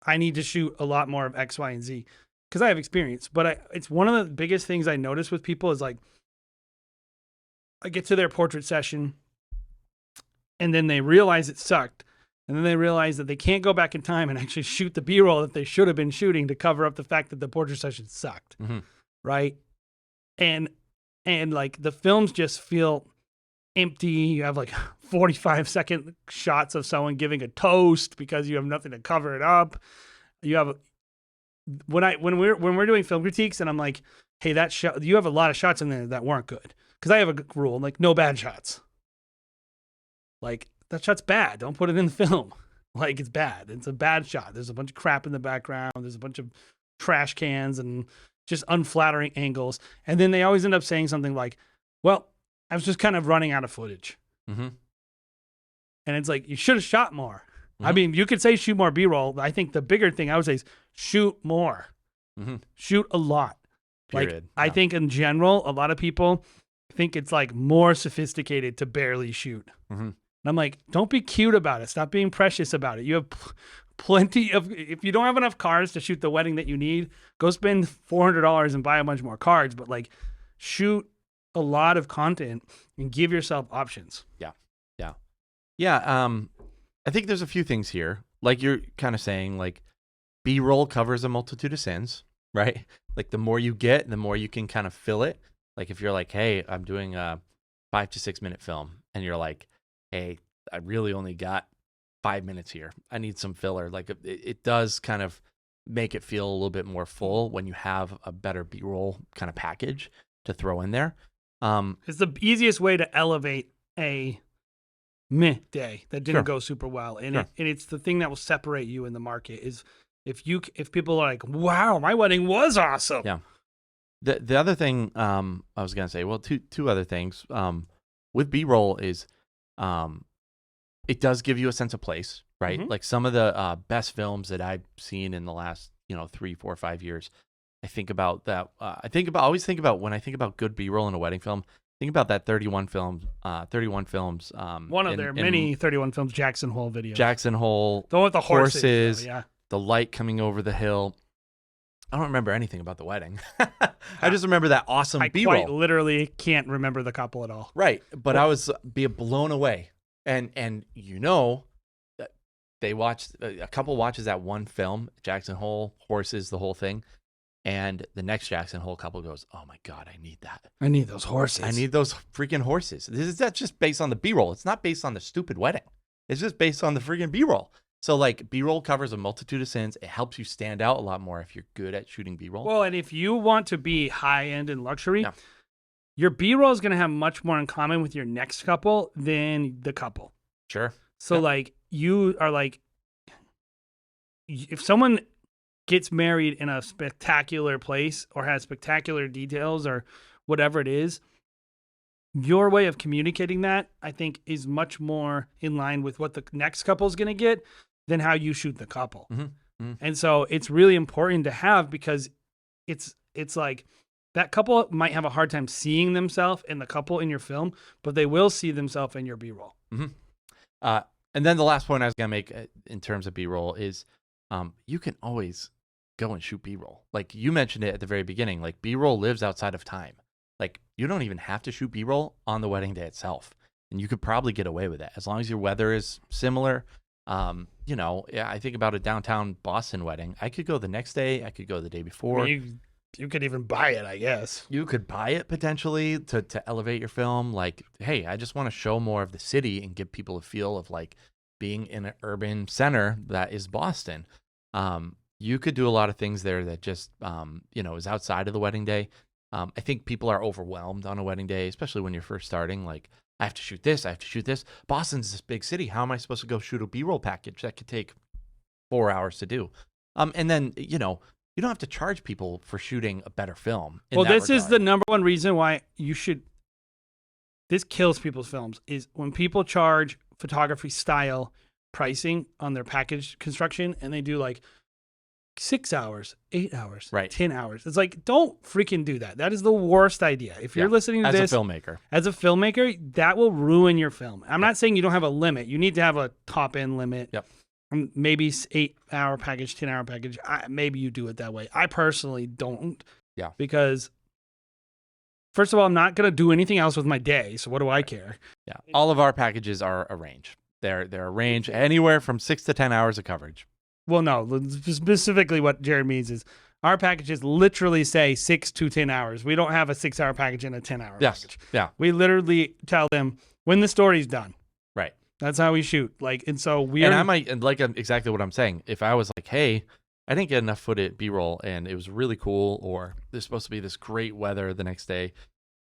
I need to shoot a lot more of X, Y, and Z because I have experience. But it's one of the biggest things I notice with people is like, I get to their portrait session and then they realize it sucked. And then they realize that they can't go back in time and actually shoot the B-roll that they should have been shooting to cover up the fact that the portrait session sucked, right? And like the films just feel empty. You have like 45-second shots of someone giving a toast because you have nothing to cover it up. You have when we're doing film critiques and I'm like, hey, that shot, you have a lot of shots in there that weren't good, because I have a rule like no bad shots. Like, that shot's bad. Don't put it in the film. Like, it's bad. It's a bad shot. There's a bunch of crap in the background. There's a bunch of trash cans and just unflattering angles. And then they always end up saying something like, well, I was just kind of running out of footage. And it's like, you should have shot more. I mean, you could say shoot more B-roll. I think the bigger thing I would say is shoot more. Shoot a lot. Period. Like, I think in general, a lot of people think it's like more sophisticated to barely shoot. And I'm like, don't be cute about it. Stop being precious about it. You have plenty of, if you don't have enough cards to shoot the wedding that you need, go spend $400 and buy a bunch more cards. But like, shoot a lot of content and give yourself options. Yeah. I think there's a few things here. Like you're kind of saying, like, B-roll covers a multitude of sins, right? Like, the more you get, the more you can kind of fill it. Like, if you're like, hey, I'm doing a 5 to 6 minute film, and you're like, hey, I really only got 5 minutes here. I need some filler. Like it does kind of make it feel a little bit more full when you have a better B-roll kind of package to throw in there. It's the easiest way to elevate a meh day that didn't go super well, and it's the thing that will separate you in the market. Is if people are like, wow, my wedding was awesome. Yeah. The other thing I was gonna say, well, two other things with B-roll is it does give you a sense of place, right? Mm-hmm. Like some of the best films that I've seen in the last 3, 4, 5 years. I think about that. Always think about when I think about good B-roll in a wedding film. Think about that 31 Films. One of their many 31 Films Jackson Hole videos. Jackson Hole. The one with the horses. Yeah. The light coming over the hill. I don't remember anything about the wedding. I just remember that awesome B-roll. I quite literally can't remember the couple at all. Right, but I was blown away, and they watched a couple watches that one film, Jackson Hole, horses, the whole thing, and the next Jackson Hole couple goes, "Oh my God, I need that. I need those horses. I need those freaking horses." That's just based on the B-roll. It's not based on the stupid wedding. It's just based on the freaking B-roll. So like B-roll covers a multitude of sins. It helps you stand out a lot more if you're good at shooting B-roll. Well, and if you want to be high end and luxury, your B-roll is going to have much more in common with your next couple than the couple. Sure. So like you are like, if someone gets married in a spectacular place or has spectacular details or whatever it is, your way of communicating that, I think, is much more in line with what the next couple is going to get than how you shoot the couple. Mm-hmm. Mm-hmm. And so it's really important to have, because it's like that couple might have a hard time seeing themselves in the couple in your film, but they will see themselves in your B-roll. Mm-hmm. And then the last point I was going to make in terms of B-roll is you can always go and shoot B-roll. Like you mentioned it at the very beginning, like B-roll lives outside of time. Like you don't even have to shoot B-roll on the wedding day itself. And you could probably get away with it as long as your weather is similar. I think about a downtown Boston wedding. I could go the next day. I could go the day before. I mean, you could even buy it, I guess. You could buy it potentially to elevate your film. Like, hey, I just want to show more of the city and give people a feel of like being in an urban center that is Boston. You could do a lot of things there that just, is outside of the wedding day. I think people are overwhelmed on a wedding day, especially when you're first starting. Like, I have to shoot this. I have to shoot this. Boston's this big city. How am I supposed to go shoot a B-roll package that could take 4 hours to do? And then, you don't have to charge people for shooting a better film. Well, this is the number one reason why you should. This kills people's films is when people charge photography style pricing on their package construction, and they do like 6 hours, 8 hours, right, 10 hours. It's like, don't freaking do that. That is the worst idea. If you're listening to this as a filmmaker, that will ruin your film. I'm not saying you don't have a limit. You need to have a top end limit. Yep. Maybe 8-hour package, 10-hour package. Maybe you do it that way. I personally don't. Yeah. Because first of all, I'm not going to do anything else with my day. So what do I care? Yeah. All of our packages are a range. They're a range anywhere from 6 to 10 hours of coverage. Well, no, specifically what Jared means is our packages literally say 6 to 10 hours. We don't have a 6-hour package and a 10-hour package. Yeah. We literally tell them when the story's done. Right. That's how we shoot. And so I might, exactly what I'm saying. If I was like, hey, I didn't get enough footage B-roll and it was really cool, or there's supposed to be this great weather the next day,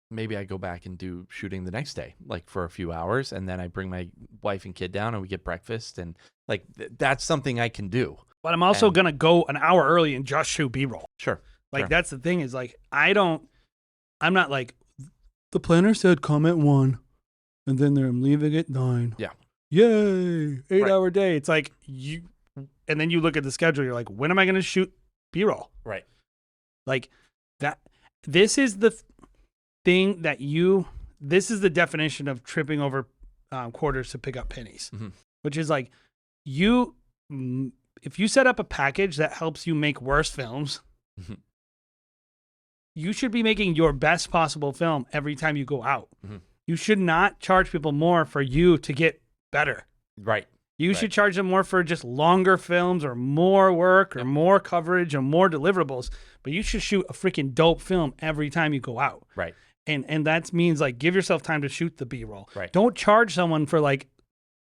maybe I go back and do shooting the next day, like for a few hours, and then I bring my wife and kid down and we get breakfast, and like that's something I can do. But I'm also gonna go an hour early and just shoot B-roll. Sure. That's the thing is like I'm not like the planner said come at 1, and then I'm leaving at 9. Yeah. Yay! 8-hour day. It's like and then you look at the schedule. You're like, when am I gonna shoot B-roll? Right. Like that. This is the thing that this is the definition of tripping over quarters to pick up pennies, which is like if you set up a package that helps you make worse films, you should be making your best possible film every time you go out. You should not charge people more for you to get better. Right. You should charge them more for just longer films or more work or more coverage or more deliverables, but you should shoot a freaking dope film every time you go out. Right. And that means like give yourself time to shoot the B-roll. Right. Don't charge someone for like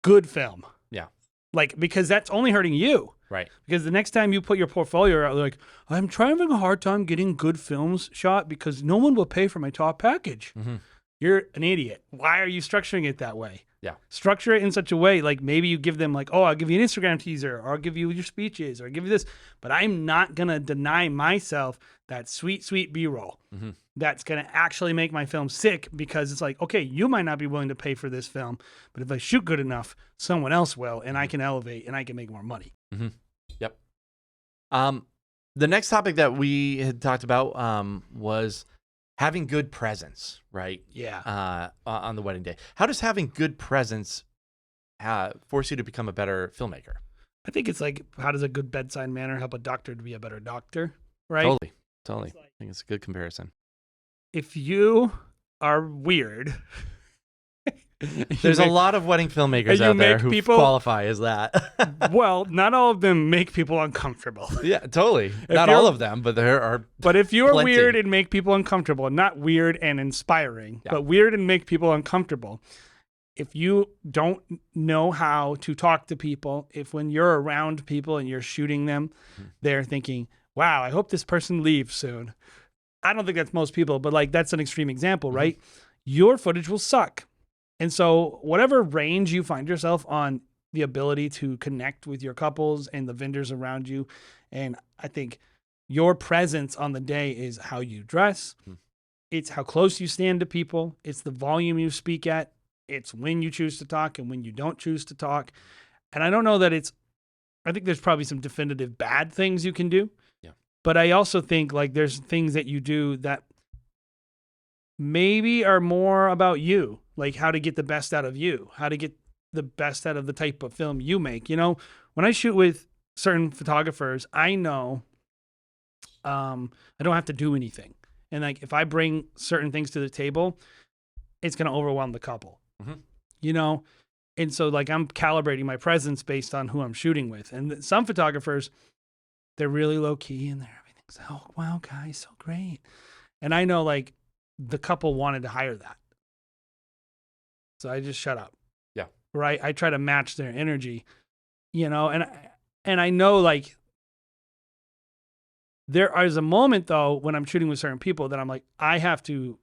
good film. Yeah. Like, because that's only hurting you. Right. Because the next time you put your portfolio out, like, I'm having a hard time getting good films shot because no one will pay for my top package. Mm-hmm. You're an idiot. Why are you structuring it that way? Yeah. Structure it in such a way, like maybe you give them like, oh, I'll give you an Instagram teaser, or I'll give you your speeches, or I'll give you this. But I'm not going to deny myself that sweet, sweet B-roll. Mm-hmm. That's going to actually make my film sick, because it's like, okay, you might not be willing to pay for this film, but if I shoot good enough, someone else will, and I can elevate and I can make more money. Mm-hmm. Yep. The next topic that we had talked about was having good presence, right? Yeah. On the wedding day. How does having good presence force you to become a better filmmaker? I think it's like, how does a good bedside manner help a doctor to be a better doctor, right? Totally. I think it's a good comparison. If you are weird, there's a lot of wedding filmmakers out there who qualify as that. Well, not all of them make people uncomfortable. Yeah, totally. Not all of them, but there are. But if you are plenty. weird and make people uncomfortable, not weird and inspiring, but weird and make people uncomfortable. If you don't know how to talk to people, if when you're around people and you're shooting them, they're thinking, wow, I hope this person leaves soon. I don't think that's most people, but like that's an extreme example, right? Your footage will suck. And so whatever range you find yourself on, the ability to connect with your couples and the vendors around you. And I think your presence on the day is how you dress. It's how close you stand to people. It's the volume you speak at. It's when you choose to talk and when you don't choose to talk. And I don't know that I think there's probably some definitive bad things you can do. Yeah. But I also think like there's things that you do that maybe are more about you, like how to get the best out of you, how to get the best out of the type of film you make. You know, when I shoot with certain photographers, I know I don't have to do anything. And like if I bring certain things to the table, it's going to overwhelm the couple. You know? And so like I'm calibrating my presence based on who I'm shooting with. And some photographers, they're really low key and everything's, oh, wow, guys, so great. And I know like the couple wanted to hire that. So I just shut up. Yeah. Right. I try to match their energy, you know, and I know like there is a moment though, when I'm shooting with certain people that I'm like, I have to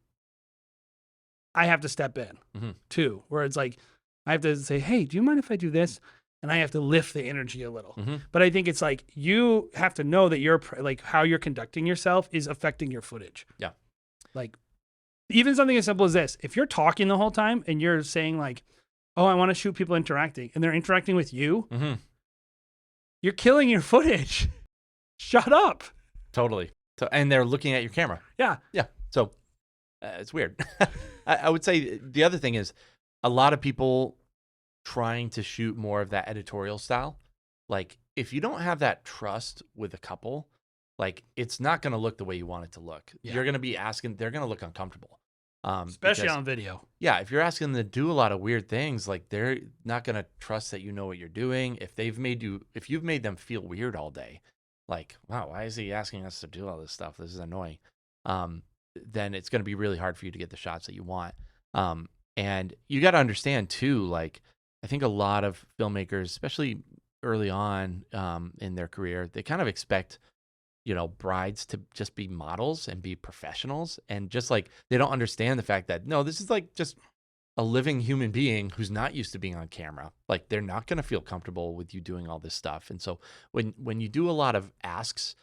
step in too, where it's like, I have to say, hey, do you mind if I do this? And I have to lift the energy a little. But I think it's like, you have to know that you're like how you're conducting yourself is affecting your footage. Yeah. Like even something as simple as this, if you're talking the whole time and you're saying like, oh, I want to shoot people interacting and they're interacting with you, you're killing your footage. Shut up. Totally. So, and they're looking at your camera. Yeah. Yeah. So it's weird. I would say the other thing is a lot of people trying to shoot more of that editorial style. Like if you don't have that trust with a couple, like it's not going to look the way you want it to look. Yeah. You're going to be asking, they're going to look uncomfortable. Especially on video. Yeah. If you're asking them to do a lot of weird things, like they're not going to trust that you know what you're doing. If you've made them feel weird all day, like, wow, why is he asking us to do all this stuff? This is annoying. Then it's going to be really hard for you to get the shots that you want. And you got to understand too, like, I think a lot of filmmakers, especially early on in their career, they kind of expect, you know, brides to just be models and be professionals. And just like, they don't understand the fact that, no, this is like just a living human being who's not used to being on camera. Like they're not going to feel comfortable with you doing all this stuff. And so when you do a lot of asks,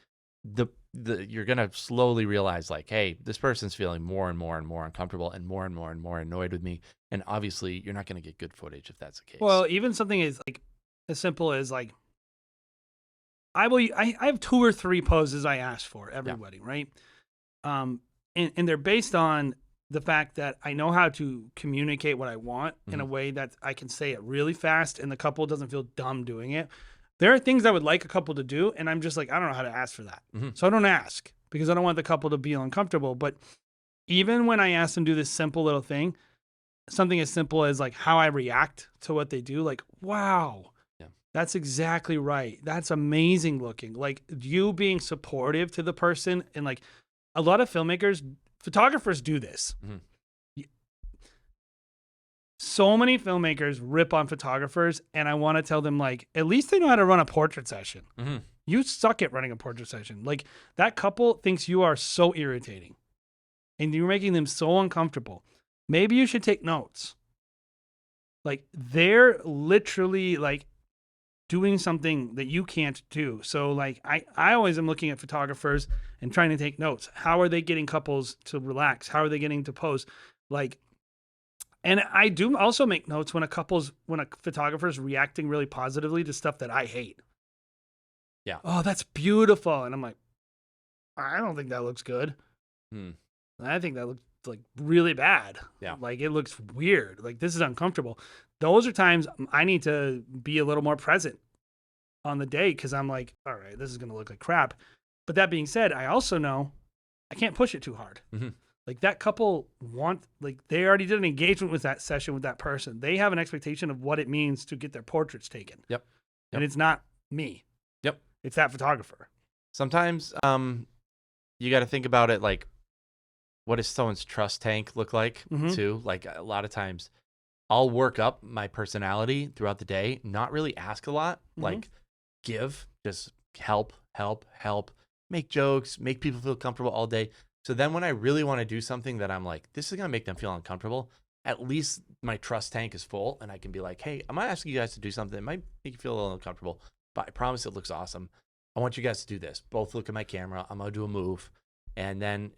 you're going to slowly realize like, hey, this person's feeling more and more and more uncomfortable and more annoyed with me. And obviously you're not going to get good footage if that's the case. Well, even something is like as simple as like, I have 2 or 3 poses I ask for every wedding, right? And they're based on the fact that I know how to communicate what I want in a way that I can say it really fast and the couple doesn't feel dumb doing it. There are things I would like a couple to do, and I'm just like, I don't know how to ask for that. So I don't ask because I don't want the couple to be uncomfortable. But even when I ask them to do this simple little thing, something as simple as like how I react to what they do, like, wow, that's exactly right. That's amazing looking. Like you being supportive to the person. And like a lot of photographers do this. So many filmmakers rip on photographers, and I want to tell them, like, at least they know how to run a portrait session. Mm-hmm. You suck at running a portrait session. Like, that couple thinks you are so irritating, and you're making them so uncomfortable. Maybe you should take notes. Like, they're literally, like, doing something that you can't do. So, like, I always am looking at photographers and trying to take notes. How are they getting couples to relax? How are they getting to pose? Like, and I do also make notes when a photographer's reacting really positively to stuff that I hate. Yeah. Oh, that's beautiful. And I'm like, I don't think that looks good. I think that looks like really bad. Yeah. Like, it looks weird. Like, this is uncomfortable. Those are times I need to be a little more present on the day, because I'm like, all right, this is going to look like crap. But that being said, I also know I can't push it too hard. Mm-hmm. Like, that couple they already did an engagement with that session with that person. They have an expectation of what it means to get their portraits taken. Yep. And it's not me. Yep. It's that photographer. Sometimes you got to think about it like, what does someone's trust tank look like too? Like, a lot of times I'll work up my personality throughout the day, not really ask a lot, like just help, make jokes, make people feel comfortable all day. So then when I really want to do something that I'm like, this is going to make them feel uncomfortable, at least my trust tank is full and I can be like, hey, I'm asking you guys to do something that might make you feel a little uncomfortable, but I promise it looks awesome. I want you guys to do this. Both look at my camera. I'm going to do a move. And then,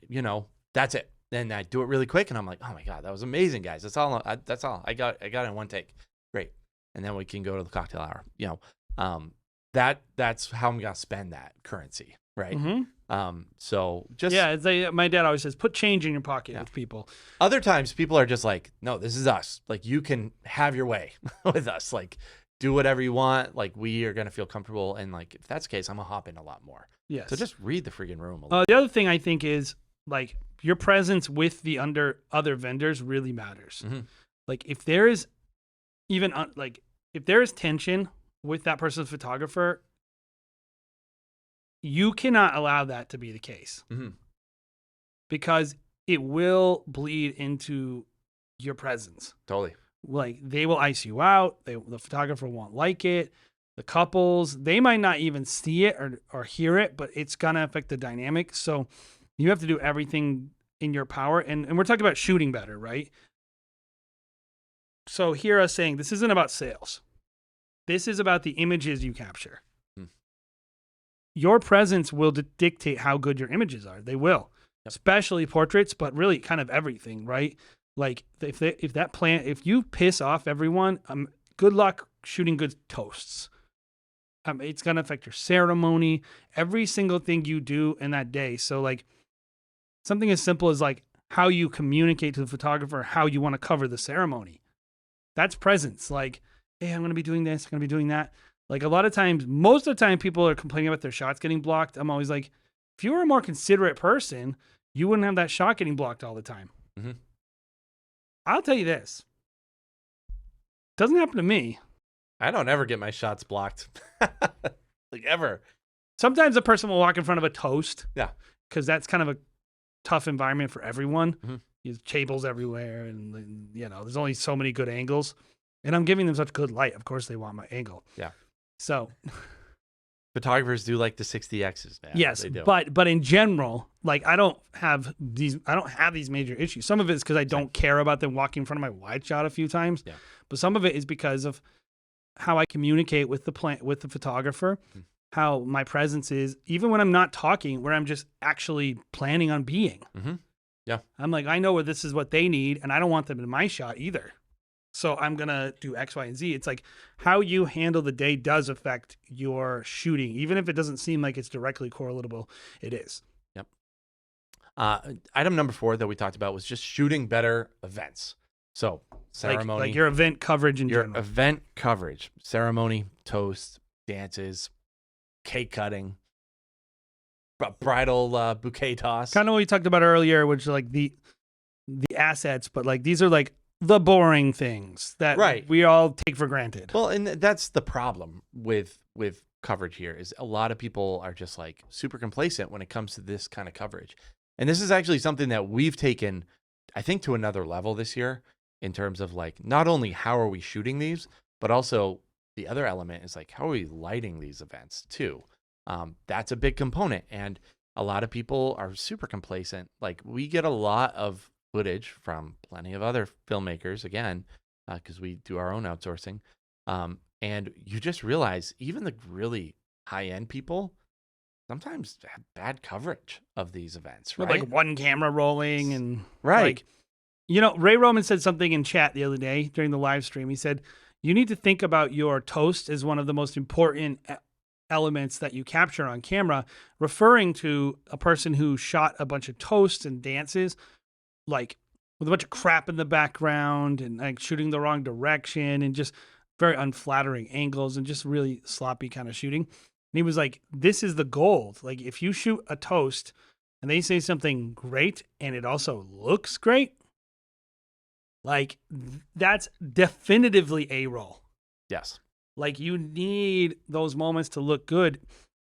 that's it. Then I do it really quick, and I'm like, oh my God, that was amazing, guys. That's all. I got it in one take. Great. And then we can go to the cocktail hour. That's how I'm gonna spend that currency, right? So just my dad always says, put change in your pocket with people. Other times, people are just like, no, this is us. Like, you can have your way with us. Like, do whatever you want. Like, we are gonna feel comfortable, and like, if that's the case, I'm gonna hop in a lot more. Yes. So just read the freaking room a little. The other thing I think is, like, your presence with the other vendors really matters. Like, if there is if there is tension with that person's photographer, you cannot allow that to be the case, because it will bleed into your presence. Totally. Like, they will ice you out. The photographer won't like it. The couples, they might not even see it or hear it, but it's gonna affect the dynamic. So you have to do everything in your power. And we're talking about shooting better, right? So hear us saying, this isn't about sales. This is about the images you capture. Your presence will dictate how good your images are. They will, especially portraits, but really kind of everything, right? Like, if you piss off everyone, good luck shooting good toasts. It's going to affect your ceremony, every single thing you do in that day. So, like, something as simple as, like, how you communicate to the photographer, how you want to cover the ceremony. That's presence. Like, hey, I'm going to be doing this, I'm going to be doing that. Like, a lot of times, most of the time, people are complaining about their shots getting blocked. I'm always like, if you were a more considerate person, you wouldn't have that shot getting blocked all the time. I'll tell you this. Doesn't happen to me. I don't ever get my shots blocked. Like, ever. Sometimes a person will walk in front of a toast. Yeah. Because that's kind of a tough environment for everyone. There's tables everywhere, and there's only so many good angles. And I'm giving them such good light. Of course they want my angle. Yeah. So photographers do like the 60Xs, man. Yes, they do. but in general, like, I don't have these major issues. Some of it is because I don't care about them walking in front of my wide shot a few times. Yeah. But some of it is because of how I communicate with the photographer, how my presence is, even when I'm not talking, where I'm just actually planning on being. Yeah. I'm like, I know this is what they need, and I don't want them in my shot either. So I'm going to do X, Y, and Z. It's like, how you handle the day does affect your shooting. Even if it doesn't seem like it's directly correlatable, it is. Yep. Item number 4 that we talked about was just shooting better events. So ceremony. Like your event coverage in general. Event coverage. Ceremony, toast, dances, cake cutting, bridal bouquet toss. Kind of what we talked about earlier, which is like the assets, but like these are like the boring things that we all take for granted. Well, and that's the problem with coverage here, is a lot of people are just like super complacent when it comes to this kind of coverage. And this is actually something that we've taken, I think, to another level this year. in terms of like not only how are we shooting these, but also the other element is like how are we lighting these events too. That's a big component, and a lot of people are super complacent. Like we get a lot of footage from plenty of other filmmakers again, because we do our own outsourcing. And you just realize even the really high end people sometimes have bad coverage of these events, With right? like one camera rolling and Right. like, you know, Ray Roman said something in chat the other day during the live stream. He said, you need to think about your toast as one of the most important elements that you capture on camera, referring to a person who shot a bunch of toasts and dances, like with a bunch of crap in the background and like shooting the wrong direction and just very unflattering angles and just really sloppy kind of shooting. And he was like, this is the gold. Like if you shoot a toast and they say something great and it also looks great, like that's definitively a roll. Yes. Like you need those moments to look good.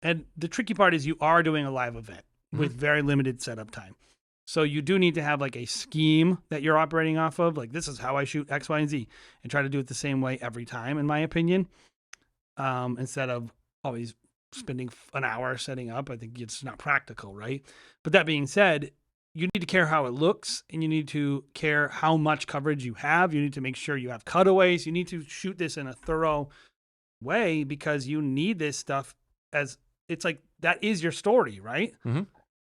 And the tricky part is you are doing a live event with very limited setup time. So you do need to have like a scheme that you're operating off of. Like this is how I shoot X, Y, and Z, and try to do it the same way every time, in my opinion. Instead of always spending an hour setting up. I think it's not practical, right? But that being said, you need to care how it looks, and you need to care how much coverage you have. You need to make sure you have cutaways. You need to shoot this in a thorough way because you need this stuff as it's like that is your story, right? Mm-hmm.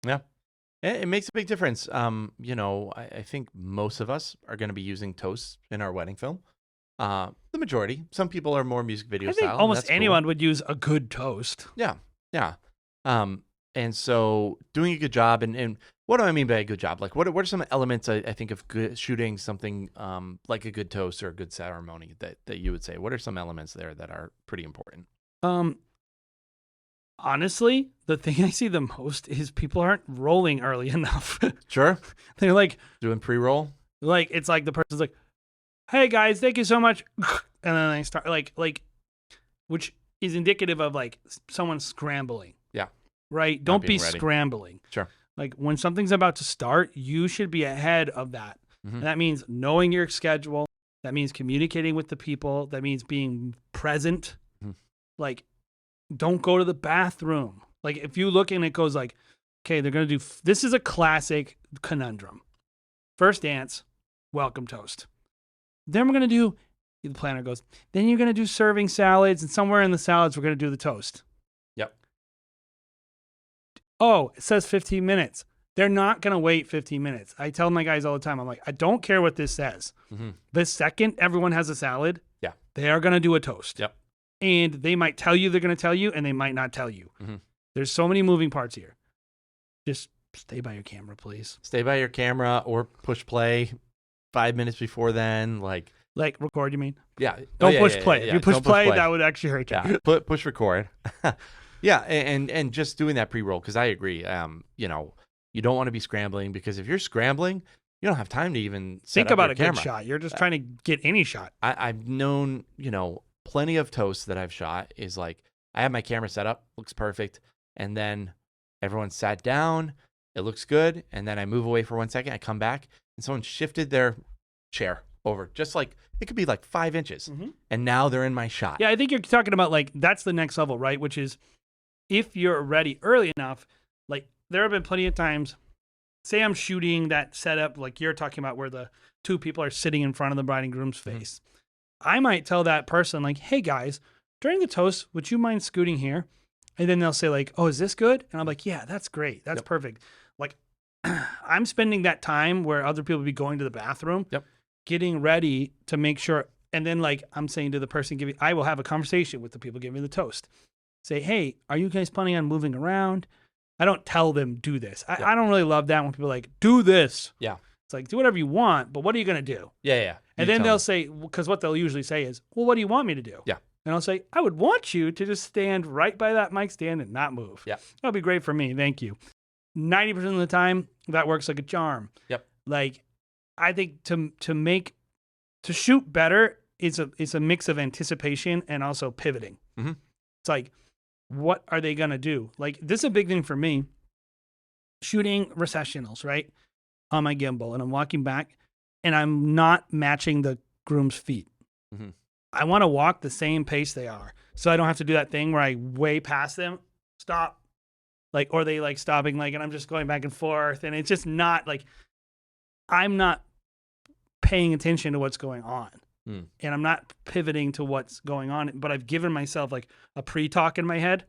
Yeah. It makes a big difference. You know, I think most of us are going to be using toasts in our wedding film. The majority. Some people are more music video I think style. almost anyone would use a good toast. Yeah. Yeah. And so doing a good job, and what do I mean by a good job? Like what are some elements I think of good shooting something like a good toast or a good ceremony that you would say? What are some elements there that are pretty important? Honestly, the thing I see the most is people aren't rolling early enough. Sure. They're like Doing pre-roll. Like it's like the person's like, "Hey guys, thank you so much," and then they start like, which is indicative of like someone scrambling. Yeah. Right. Don't be being ready. scrambling. Sure. Like when something's about to start, you should be ahead of that. Mm-hmm. And that means knowing your schedule. That means communicating with the people. That means being present. Mm-hmm. Like, don't go to the bathroom. Like if you look and it goes like, okay, they're going to do, this is a classic conundrum. First dance, welcome toast. Then we're going to do, the planner goes, then you're going to do serving salads, and somewhere in the salads, we're going to do the toast. Yep. Oh, it says 15 minutes. They're not going to wait 15 minutes. I tell my guys all the time, I'm like, I don't care what this says. Mm-hmm. The second everyone has a salad, Yeah. they are going to do a toast. Yep. And they might tell you they're going to tell you, and they might not tell you. Mm-hmm. There's so many moving parts here. Just stay by your camera, please. Stay by your camera or push play 5 minutes before then. Like record, you mean? Yeah. Don't push play. Yeah, If you push don't play, that would actually hurt you. Yeah. Push record. Yeah. And just doing that pre-roll, because I agree. You know, you don't want to be scrambling, because if you're scrambling, you don't have time to even think set up about your a camera. good shot. You're just trying to get any shot. I've known, you know, plenty of toasts that I've shot is like, I have my camera set up, looks perfect. And then everyone sat down, it looks good. And then I move away for 1 second, I come back, and someone shifted their chair over, just like, it could be like 5 inches. Mm-hmm. And now they're in my shot. Yeah, I think you're talking about like, that's the next level, right? Which is if you're ready early enough, like there have been plenty of times, say I'm shooting that setup, like you're talking about where the two people are sitting in front of the bride and groom's face. I might tell that person like, hey guys, during the toast, would you mind scooting here? And then they'll say like, oh, is this good? And I'm like, yeah, that's great. That's perfect. Like I'm spending that time where other people would be going to the bathroom, getting ready to make sure. And then like I'm saying to the person I will have a conversation with the people giving the toast. Say, hey, are you guys planning on moving around? I don't tell them do this. I don't really love that when people are like, do this. Yeah. It's like, do whatever you want, but what are you going to do? Yeah. And then they'll say, because what they'll usually say is, well, what do you want me to do? Yeah. And I'll say, I would want you to just stand right by that mic stand and not move. Yeah. That'll be great for me. Thank you. 90% of the time, that works like a charm. Yep. Like, I think to shoot better, it's a mix of anticipation and also pivoting. Mm-hmm. It's like, what are they going to do? Like, this is a big thing for me. Shooting recessionals, right? On my gimbal, and I'm walking back. and I'm not matching the groom's feet. Mm-hmm. I want to walk the same pace they are, so I don't have to do that thing where I way past them, stop, like, or they like stopping, like, and I'm just going back and forth, and it's just not like I'm not paying attention to what's going on, and I'm not pivoting to what's going on. But I've given myself like a pre-talk in my head.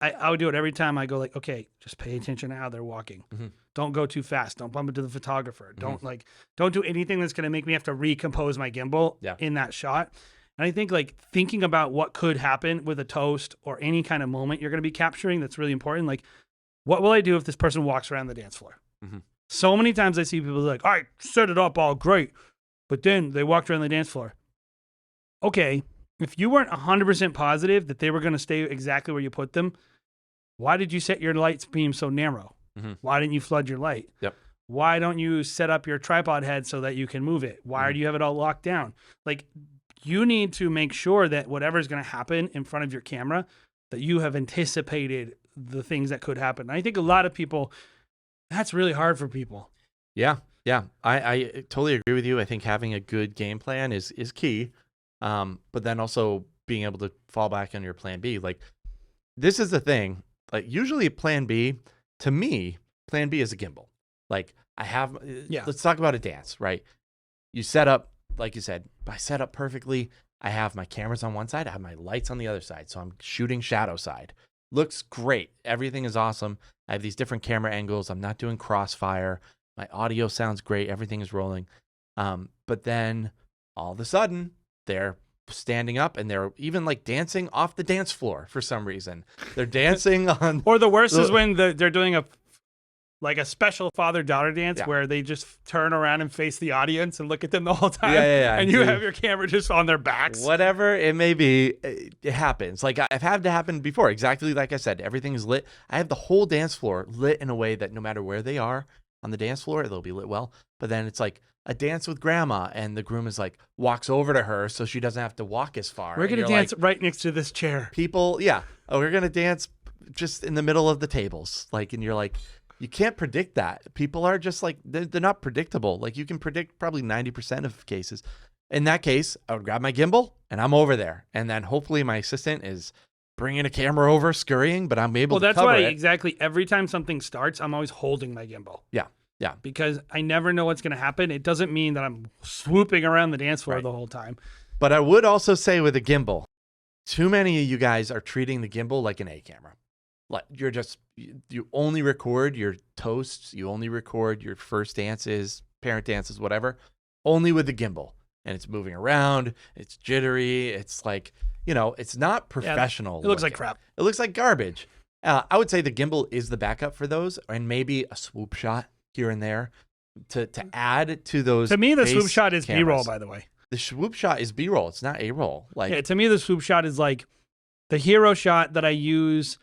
I would do it every time I go like, okay, just pay attention to how they're walking. Mm-hmm. Don't go too fast. Don't bump into the photographer. Don't do anything that's going to make me have to recompose my gimbal in that shot. And I think like thinking about what could happen with a toast or any kind of moment you're going to be capturing, that's really important. Like, what will I do if this person walks around the dance floor? Mm-hmm. So many times I see people like, I set it up all great, but then they walked around the dance floor. Okay, if you weren't 100% positive that they were going to stay exactly where you put them, why did you set your lights beam so narrow? Mm-hmm. Why didn't you flood your light? Yep. Why don't you set up your tripod head so that you can move it? Why do you have it all locked down? Like, you need to make sure that whatever's going to happen in front of your camera, that you have anticipated the things that could happen. And I think a lot of people, that's really hard for people. Yeah. I totally agree with you. I think having a good game plan is key. But then also being able to fall back on your plan B. Like, this is the thing. Like, usually plan B, to me, plan B is a gimbal. Like, let's talk about a dance, right? You set up, like you said, I set up perfectly. I have my cameras on one side. I have my lights on the other side. So I'm shooting shadow side. Looks great. Everything is awesome. I have these different camera angles. I'm not doing crossfire. My audio sounds great. Everything is rolling. But then all of a sudden, they're standing up and they're even like dancing off the dance floor for some reason. They're dancing on. Or the worst is when they're doing a special father-daughter dance where they just turn around and face the audience and look at them the whole time. Yeah. And you have your camera just on their backs. Whatever it may be, it happens. Like, I've had to happen before. Exactly like I said, everything is lit. I have the whole dance floor lit in a way that no matter where they are on the dance floor, they'll be lit well. But then it's like a dance with grandma, and the groom is like walks over to her so she doesn't have to walk as far. We're gonna dance right next to this chair. People, we're gonna dance just in the middle of the tables. Like, and you're like, you can't predict that. People are just like, they're not predictable. Like, you can predict probably 90% of cases. In that case, I would grab my gimbal and I'm over there, and then hopefully my assistant is bringing a camera over, scurrying, but I'm able to cover it. Well, that's why exactly every time something starts, I'm always holding my gimbal. Yeah. Because I never know what's going to happen. It doesn't mean that I'm swooping around the dance floor the whole time. But I would also say with a gimbal, too many of you guys are treating the gimbal like an A camera. Like, you only record your toasts, you only record your first dances, parent dances, whatever, only with the gimbal. And it's moving around, it's jittery, it's like, it's not professional. It looks like crap. It looks like garbage. I would say the gimbal is the backup for those, and maybe a swoop shot here and there to add to those. To me, the swoop shot is cameras. B-roll, by the way. The swoop shot is B-roll. It's not A-roll. Like, to me, the swoop shot is like the hero shot that I use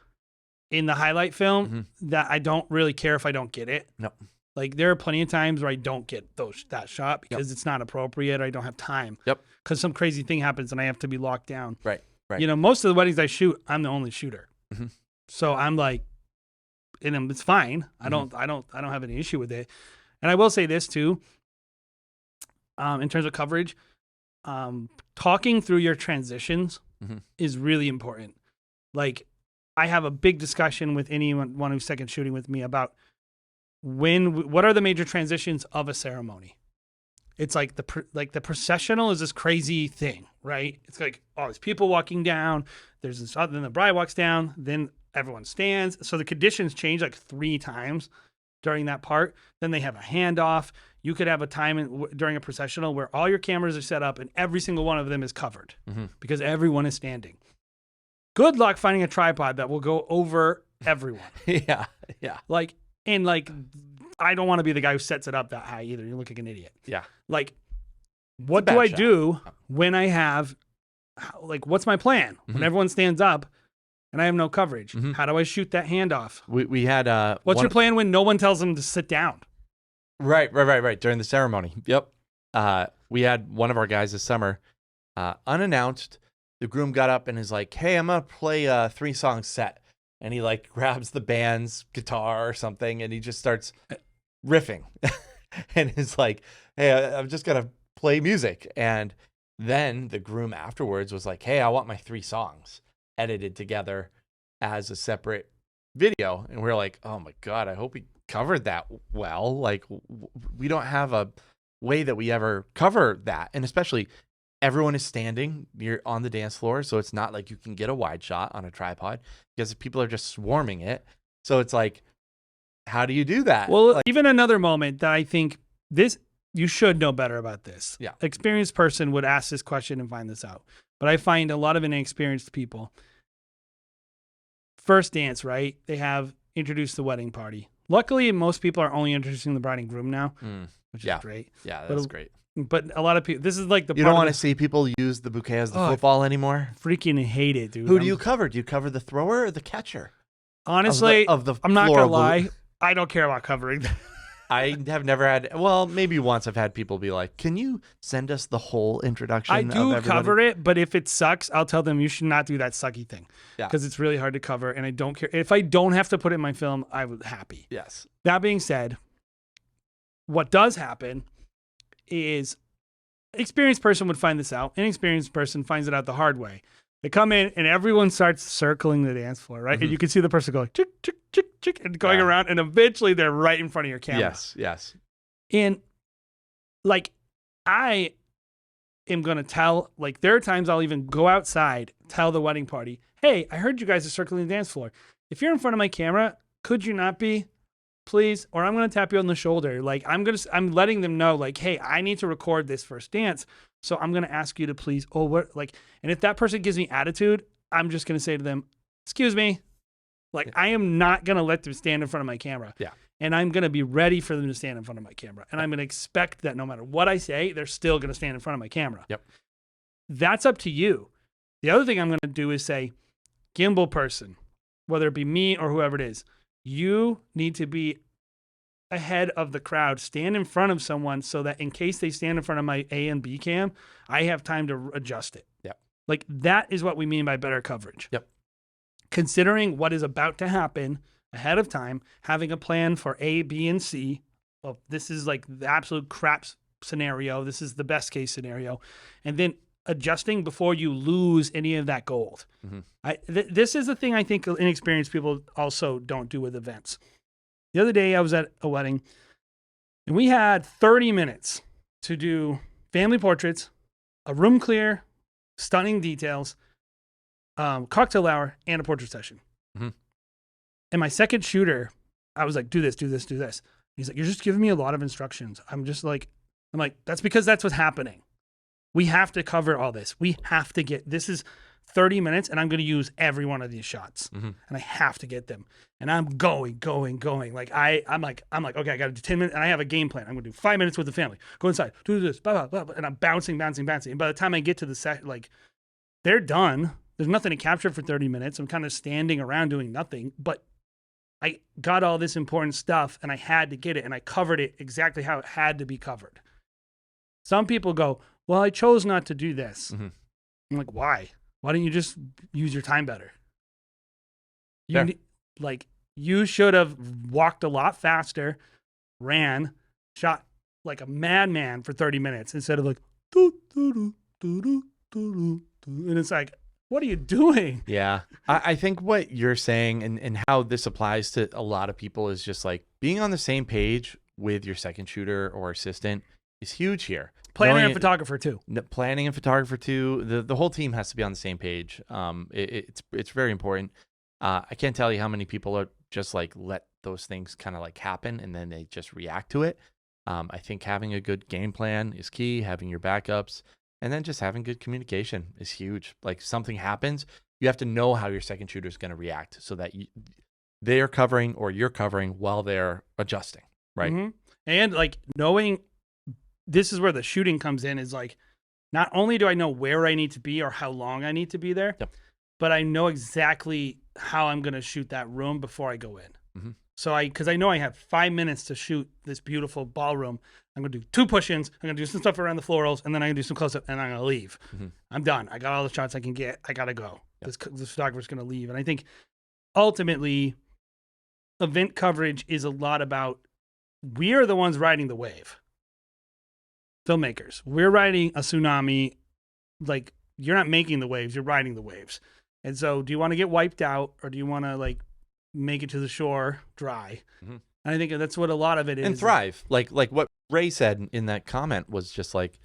in the highlight film that I don't really care if I don't get it. No. Like, there are plenty of times where I don't get that shot because it's not appropriate. Or I don't have time. Yep. Because some crazy thing happens and I have to be locked down. Right. Most of the weddings I shoot, I'm the only shooter. Mm-hmm. So I'm like, and it's fine. I don't have any issue with it. And I will say this too, in terms of coverage, talking through your transitions is really important. Like, I have a big discussion with anyone who's second shooting with me about what are the major transitions of a ceremony. It's like the processional is this crazy thing, right? It's like all these people walking down. There's this, then the bride walks down, then everyone stands. So the conditions change like 3 times during that part. Then they have a handoff. You could have a time during a processional where all your cameras are set up and every single one of them is covered because everyone is standing. Good luck finding a tripod that will go over everyone. Yeah. Like, I don't want to be the guy who sets it up that high either. You look like an idiot. Yeah. Like, what do I do when I have, like, what's my plan? When everyone stands up and I have no coverage, how do I shoot that handoff? We had what's your plan when no one tells them to sit down? Right. During the ceremony. Yep. We had one of our guys this summer, unannounced. The groom got up and is like, "Hey, I'm gonna play a 3-song set," and he like grabs the band's guitar or something and he just starts riffing. and is like, hey, I'm just going to play music. And then the groom afterwards was like, hey, I want my 3 songs edited together as a separate video. And we're like, oh my God, I hope we covered that well. Like, we don't have a way that we ever cover that. And especially everyone is standing near on the dance floor. So it's not like you can get a wide shot on a tripod because people are just swarming it. So it's like, how do you do that? Well, Like, even another moment that I think you should know better about this. Yeah. Experienced person would ask this question and find this out. But I find a lot of inexperienced people, first dance, right? They have introduced the wedding party. Luckily, most people are only introducing the bride and groom now, which is great. Yeah, that's great. But a lot of people, this is like the You part don't of want to see people use the bouquet as the Oh, football anymore? freaking hate it, dude. Who do you cover? Do you cover the thrower or the catcher? Honestly, of the I'm not floral gonna lie. I don't care about covering that. I have never had, well, maybe once I've had people be like, can you send us the whole introduction? I do cover it, but if it sucks, I'll tell them you should not do that sucky thing. Yeah. Because it's really hard to cover, and I don't care. If I don't have to put it in my film, I would happy. Yes. That being said, what does happen is experienced person would find this out. Inexperienced person finds it out the hard way. They come in and everyone starts circling the dance floor, right? And you can see the person going chick, chick, chick, chick, and going around, and eventually they're right in front of your camera. Yes, yes. And like, I am going to tell, like, there are times I'll even go outside, tell the wedding party, hey, I heard you guys are circling the dance floor. If you're in front of my camera, could you not be, please? Or I'm going to tap you on the shoulder. Like, I'm letting them know, like, hey, I need to record this first dance. So I'm going to ask you to please, and if that person gives me attitude, I'm just going to say to them, excuse me. Like, I am not going to let them stand in front of my camera. Yeah. And I'm going to be ready for them to stand in front of my camera. And I'm going to expect that no matter what I say, they're still going to stand in front of my camera. Yep. That's up to you. The other thing I'm going to do is say, gimbal person, whether it be me or whoever it is, you need to be ahead of the crowd, stand in front of someone so that in case they stand in front of my A and B cam, I have time to adjust it. Yep. Like, that is what we mean by better coverage. Yep. Considering what is about to happen ahead of time, having a plan for A, B, and C. Well, this is like the absolute crap scenario. This is the best case scenario. And then adjusting before you lose any of that gold. This is the thing I think inexperienced people also don't do with events. The other day I was at a wedding and we had 30 minutes to do family portraits, a room clear, stunning details, cocktail hour, and a portrait session. And my second shooter, I was like, do this, do this, do this. He's like, you're just giving me a lot of instructions. I'm like, that's because that's what's happening. We have to cover all this. We have to this is 30 minutes and I'm going to use every one of these shots and I have to get them. And I'm going. Like I'm like, okay, I got to do 10 minutes and I have a game plan. I'm going to do 5 minutes with the family, go inside, do this, blah, blah, blah, blah. And I'm bouncing. And by the time I get to the set, like, they're done. There's nothing to capture for 30 minutes. I'm kind of standing around doing nothing, but I got all this important stuff and I had to get it and I covered it exactly how it had to be covered. Some people go, well, I chose not to do this. I'm like, why? Why don't you just use your time better? You should have walked a lot faster, ran, shot like a madman for 30 minutes instead of like, doo, doo, doo, doo, doo, doo, doo. And it's like, what are you doing? Yeah. I think what you're saying and how this applies to a lot of people is just like being on the same page with your second shooter or assistant is huge here. Planning and photographer too. Planning and photographer too. The whole team has to be on the same page. It's very important. I can't tell you how many people are just like let those things kind of like happen and then they just react to it. I think having a good game plan is key. Having your backups. And then just having good communication is huge. Like something happens, you have to know how your second shooter is going to react so that they are covering or you're covering while they're adjusting, right? And like knowing this is where the shooting comes in is like, not only do I know where I need to be or how long I need to be there, but I know exactly how I'm going to shoot that room before I go in. So because I know I have 5 minutes to shoot this beautiful ballroom. I'm going to do 2 push-ins. I'm going to do some stuff around the florals, and then I'm going to do some close-up, and I'm going to leave. I'm done. I got all the shots I can get. I got to go. This photographer's going to leave. And I think ultimately event coverage is a lot about we are the ones riding the wave. Filmmakers, we're riding a tsunami. Like, you're not making the waves, you're riding the waves. And so, do you want to get wiped out, or do you want to like make it to the shore dry? Mm-hmm. And I think that's what a lot of it is. And thrive. Like what Ray said in that comment was just like,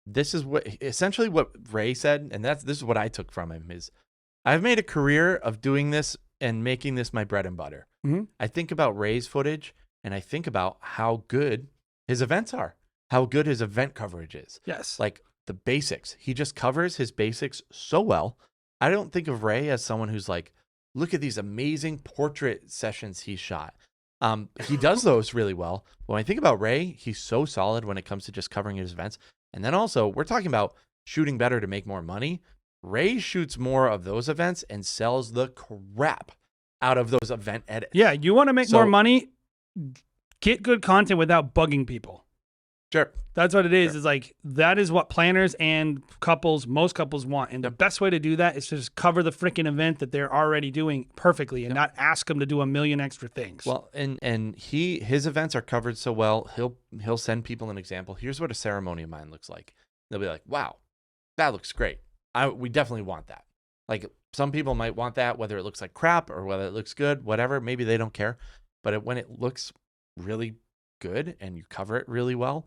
this is what essentially what Ray said, and this is what I took from him is, I've made a career of doing this and making this my bread and butter. Mm-hmm. I think about Ray's footage, and I think about how good his events are, how good his event coverage is. Yes. Like the basics. He just covers his basics so well. I don't think of Ray as someone who's like, look at these amazing portrait sessions he shot. He does those really well. But when I think about Ray, he's so solid when it comes to just covering his events. And then also, we're talking about shooting better to make more money. Ray shoots more of those events and sells the crap out of those event edits. Yeah, you want to make more money, get good content without bugging people. Sure. That's what it is. Sure. Is like, that is what planners and most couples want. And the best way to do that is to just cover the freaking event that they're already doing perfectly and not ask them to do a million extra things. Well, and his events are covered so well, he'll send people an example. Here's what a ceremony of mine looks like. They'll be like, wow, that looks great. We definitely want that. Like, some people might want that, whether it looks like crap or whether it looks good, whatever. Maybe they don't care. But when it looks really good and you cover it really well,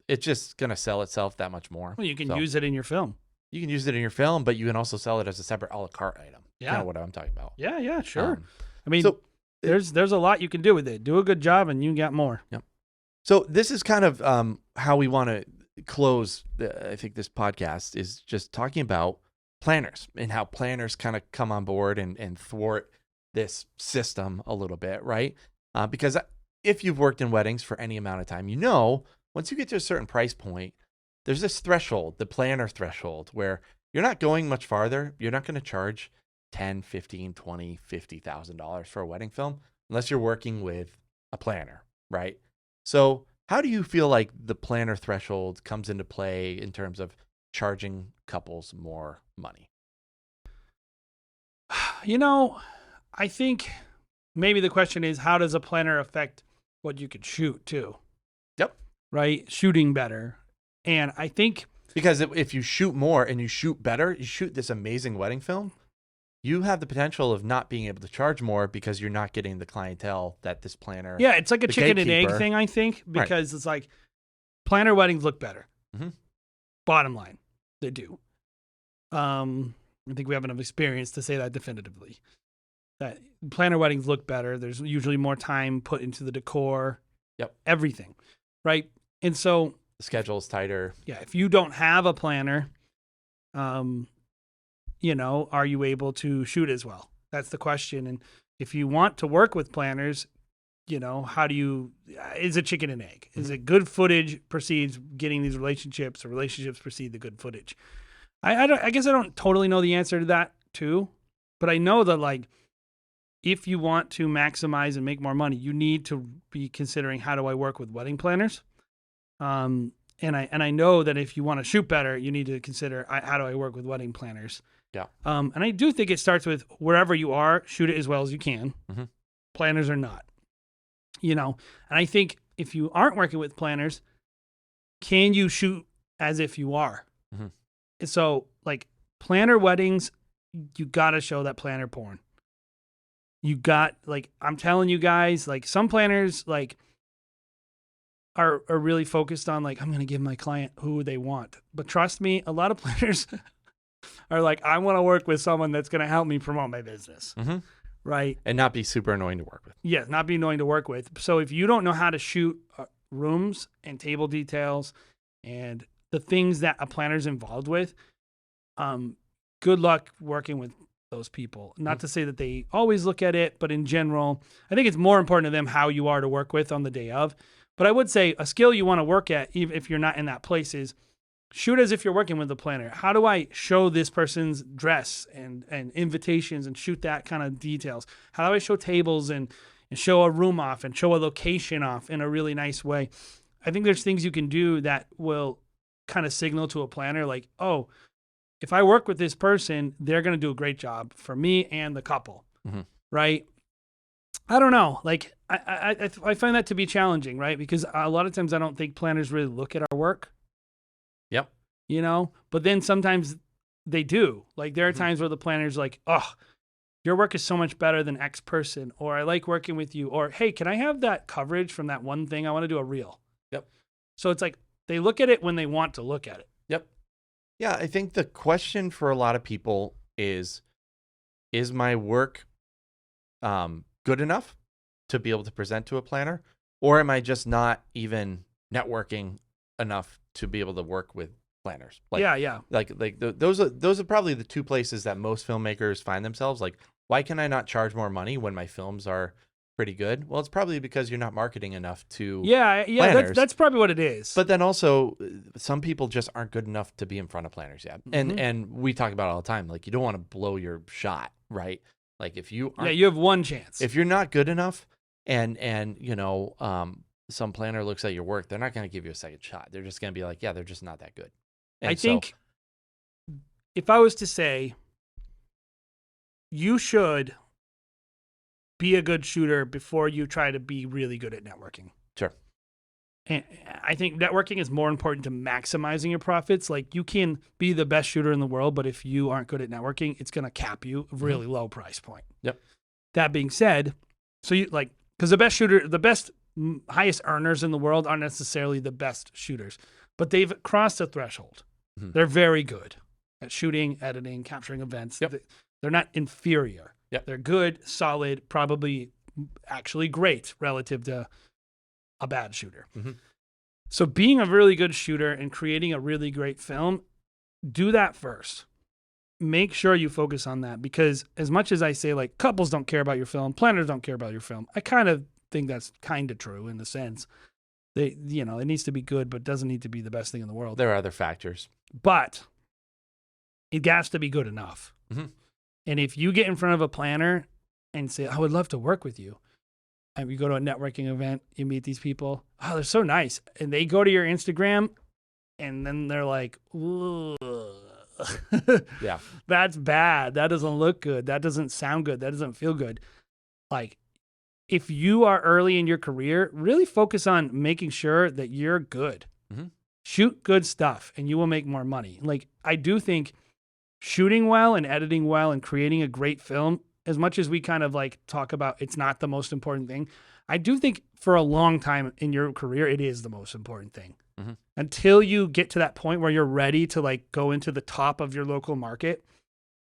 it's just going to sell itself that much more. Well, you can use it in your film. You can use it in your film, but you can also sell it as a separate a la carte item. Yeah. Kind of what I'm talking about. Yeah, sure. I mean, there's a lot you can do with it. Do a good job and you got more. Yep. So this is kind of how we want to close, I think, this podcast is just talking about planners and how planners kind of come on board and thwart this system a little bit, right? Because if you've worked in weddings for any amount of time, you know, once you get to a certain price point, there's this threshold, the planner threshold, where you're not going much farther. You're not going to charge $10, $15, $20, $50,000 for a wedding film unless you're working with a planner, right? So how do you feel like the planner threshold comes into play in terms of charging couples more money? You know, I think maybe the question is, how does a planner affect what you could shoot too? Yep. Right? Shooting better. And I think, because if you shoot more and you shoot better, you shoot this amazing wedding film, you have the potential of not being able to charge more because you're not getting the clientele that this planner. Yeah, it's like a chicken and egg thing, I think, because It's like, planner weddings look better. Mm-hmm. Bottom line, they do. I think we have enough experience to say that definitively. That planner weddings look better. There's usually more time put into the decor. Yep. Everything. Right? And so the schedule is tighter. Yeah. If you don't have a planner, you know, are you able to shoot as well? That's the question. And if you want to work with planners, you know, how do you, is it chicken and egg? Mm-hmm. Is it good footage precedes getting these relationships, or relationships precede the good footage? I guess I don't totally know the answer to that too, but I know that, like, if you want to maximize and make more money, you need to be considering, how do I work with wedding planners? And I know that if you want to shoot better, you need to consider, how do I work with wedding planners? Yeah. And I do think it starts with, wherever you are, shoot it as well as you can. Mm-hmm. Planners or not, you know. And I think if you aren't working with planners, can you shoot as if you are? Mm-hmm. And so, like, planner weddings, you got to show that planner porn. You got, like, I'm telling you guys, like, some planners, like, are really focused on, like, I'm going to give my client who they want. But trust me, a lot of planners are like, I want to work with someone that's going to help me promote my business. Mm-hmm. Right? And not be super annoying to work with. Yeah, not be annoying to work with. So if you don't know how to shoot rooms and table details and the things that a planner's involved with, good luck working with those people. Not to say that they always look at it, but in general, I think it's more important to them how you are to work with on the day of. But I would say a skill you want to work at, even if you're not in that place, is shoot as if you're working with a planner. How do I show this person's dress and invitations and shoot that kind of details? How do I show tables and show a room off and show a location off in a really nice way? I think there's things you can do that will kind of signal to a planner, like, oh, if I work with this person, they're going to do a great job for me and the couple. Mm-hmm. Right? I don't know. Like I find that to be challenging, right? Because a lot of times I don't think planners really look at our work. Yep. You know, but then sometimes they do. Like there are times where the planner's like, oh, your work is so much better than X person, or I like working with you, or hey, can I have that coverage from that one thing? I want to do a reel. Yep. So it's like they look at it when they want to look at it. Yep. Yeah, I think the question for a lot of people is my work good enough to be able to present to a planner, or am I just not even networking enough to be able to work with planners? Like, yeah. Those are probably the two places that most filmmakers find themselves. Like, why can I not charge more money when my films are pretty good? Well, it's probably because you're not marketing enough to planners. That's probably what it is. But then also, some people just aren't good enough to be in front of planners yet. And we talk about it all the time. Like, you don't want to blow your shot, right? Like, if you aren't, you have one chance. if you're not good enough, and you know, some planner looks at your work, they're not going to give you a second shot. They're just going to be like, yeah, they're just not that good. And I think if I was to say, you should be a good shooter before you try to be really good at networking. Sure. And I think networking is more important to maximizing your profits. Like, you can be the best shooter in the world, but if you aren't good at networking, it's going to cap you a really low price point. Yep. That being said, so you like, because the best shooter, the best, highest earners in the world aren't necessarily the best shooters, but they've crossed a threshold. They're very good at shooting, editing, capturing events. Yep. They're not inferior. Yep. They're good, solid, probably actually great relative to a bad shooter. So being a really good shooter and creating a really great film, do that first. Make sure you focus on that, because as much as I say, like, couples don't care about your film, planners don't care about your film, I kind of think that's kind of true in the sense they, you know, it needs to be good, but doesn't need to be the best thing in the world. there are other factors. But it has to be good enough. And if you get in front of a planner and say, I would love to work with you, and you go to a networking event, you meet these people, oh, they're so nice. And they go to your Instagram and then they're like, ooh, Yeah. that's bad. That doesn't look good. That doesn't sound good. That doesn't feel good. Like, if you are early in your career, really focus on making sure that you're good. Shoot good stuff and you will make more money. Like, I do think shooting well and editing well and creating a great film, as much as we kind of like talk about it's not the most important thing, I do think for a long time in your career, it is the most important thing. Until you get to that point where you're ready to like go into the top of your local market,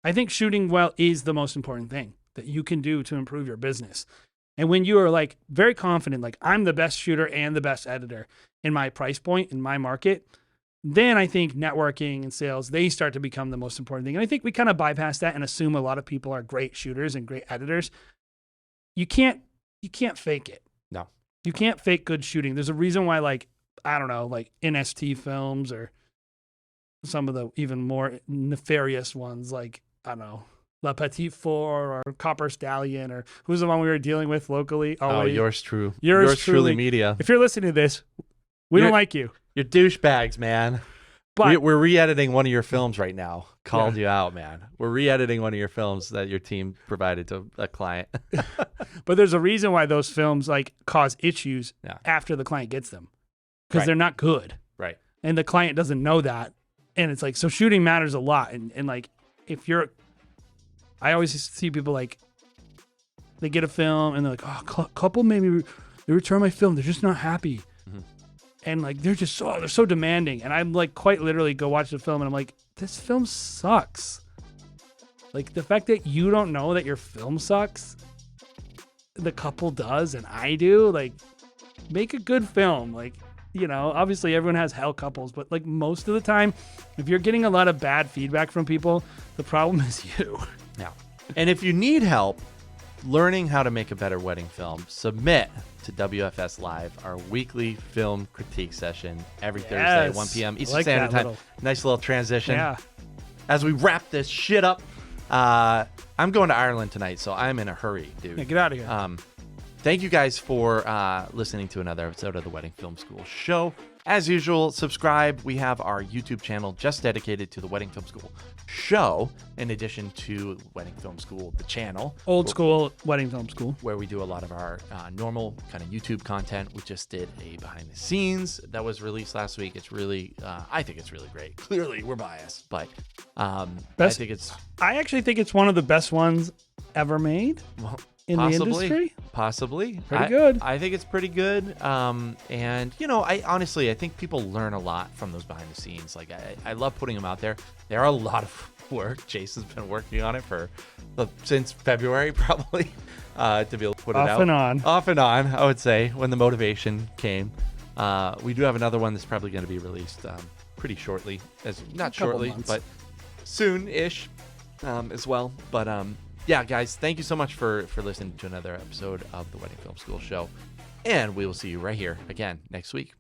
I think shooting well is the most important thing that you can do to improve your business. And when you are like very confident, like, I'm the best shooter and the best editor in my price point, in my market, then I think networking and sales, they start to become the most important thing. And I think we kind of bypass that and assume a lot of people are great shooters and great editors. You can't fake it. No. You can't fake good shooting. There's a reason why, like, I don't know, like NST films or some of the even more nefarious ones, like, I don't know, La Petite Four or Copper Stallion, or who's the one we were dealing with locally? Yours truly. Yours truly media. If you're listening to this, we don't like you. You're douchebags, man. But We're re-editing one of your films right now. Called you out, man. We're re-editing one of your films that your team provided to a client. but there's a reason why those films like cause issues Yeah. after the client gets them, because Right. they're not good, Right. and the client doesn't know that. And it's like, so shooting matters a lot. And like, if you're, I always see people like, they get a film and they're like, oh, couple maybe they return my film, they're just not happy. And like, they're so demanding. And I'm like, quite literally go watch the film and I'm like, this film sucks. Like, the fact that you don't know that your film sucks, the couple does and I do, like, make a good film. Like, you know, obviously everyone has hell couples, but like most of the time, if you're getting a lot of bad feedback from people, the problem is you. Yeah. And if you need help learning how to make a better wedding film, submit to WFS Live, our weekly film critique session every Thursday at 1 p.m. Eastern Standard Time. Nice little transition. Yeah. As we wrap this shit up, I'm going to Ireland tonight, so I'm in a hurry, dude. Yeah, get out of here. Thank you guys for listening to another episode of the Wedding Film School show. as usual, subscribe. We have our YouTube channel just dedicated to the Wedding Film School show, in addition to Wedding Film School, the channel. Old school Wedding Film School. Where we do a lot of our normal kind of YouTube content. We just did a behind the scenes that was released last week. It's really, I think it's really great. Clearly, we're biased, but I actually think it's one of the best ones ever made in the industry. Possibly. Pretty good. I think it's pretty good. And, you know, I think people learn a lot from those behind the scenes. Like, I love putting them out there. There are a lot of work. Jason's been working on it since February, probably, to be able to put it out. Off and on, I would say, when the motivation came. We do have another one that's probably going to be released pretty shortly. Not shortly, but soon-ish as well. But yeah, guys, thank you so much for listening to another episode of the Wedding Film School show. And we will see you right here again next week.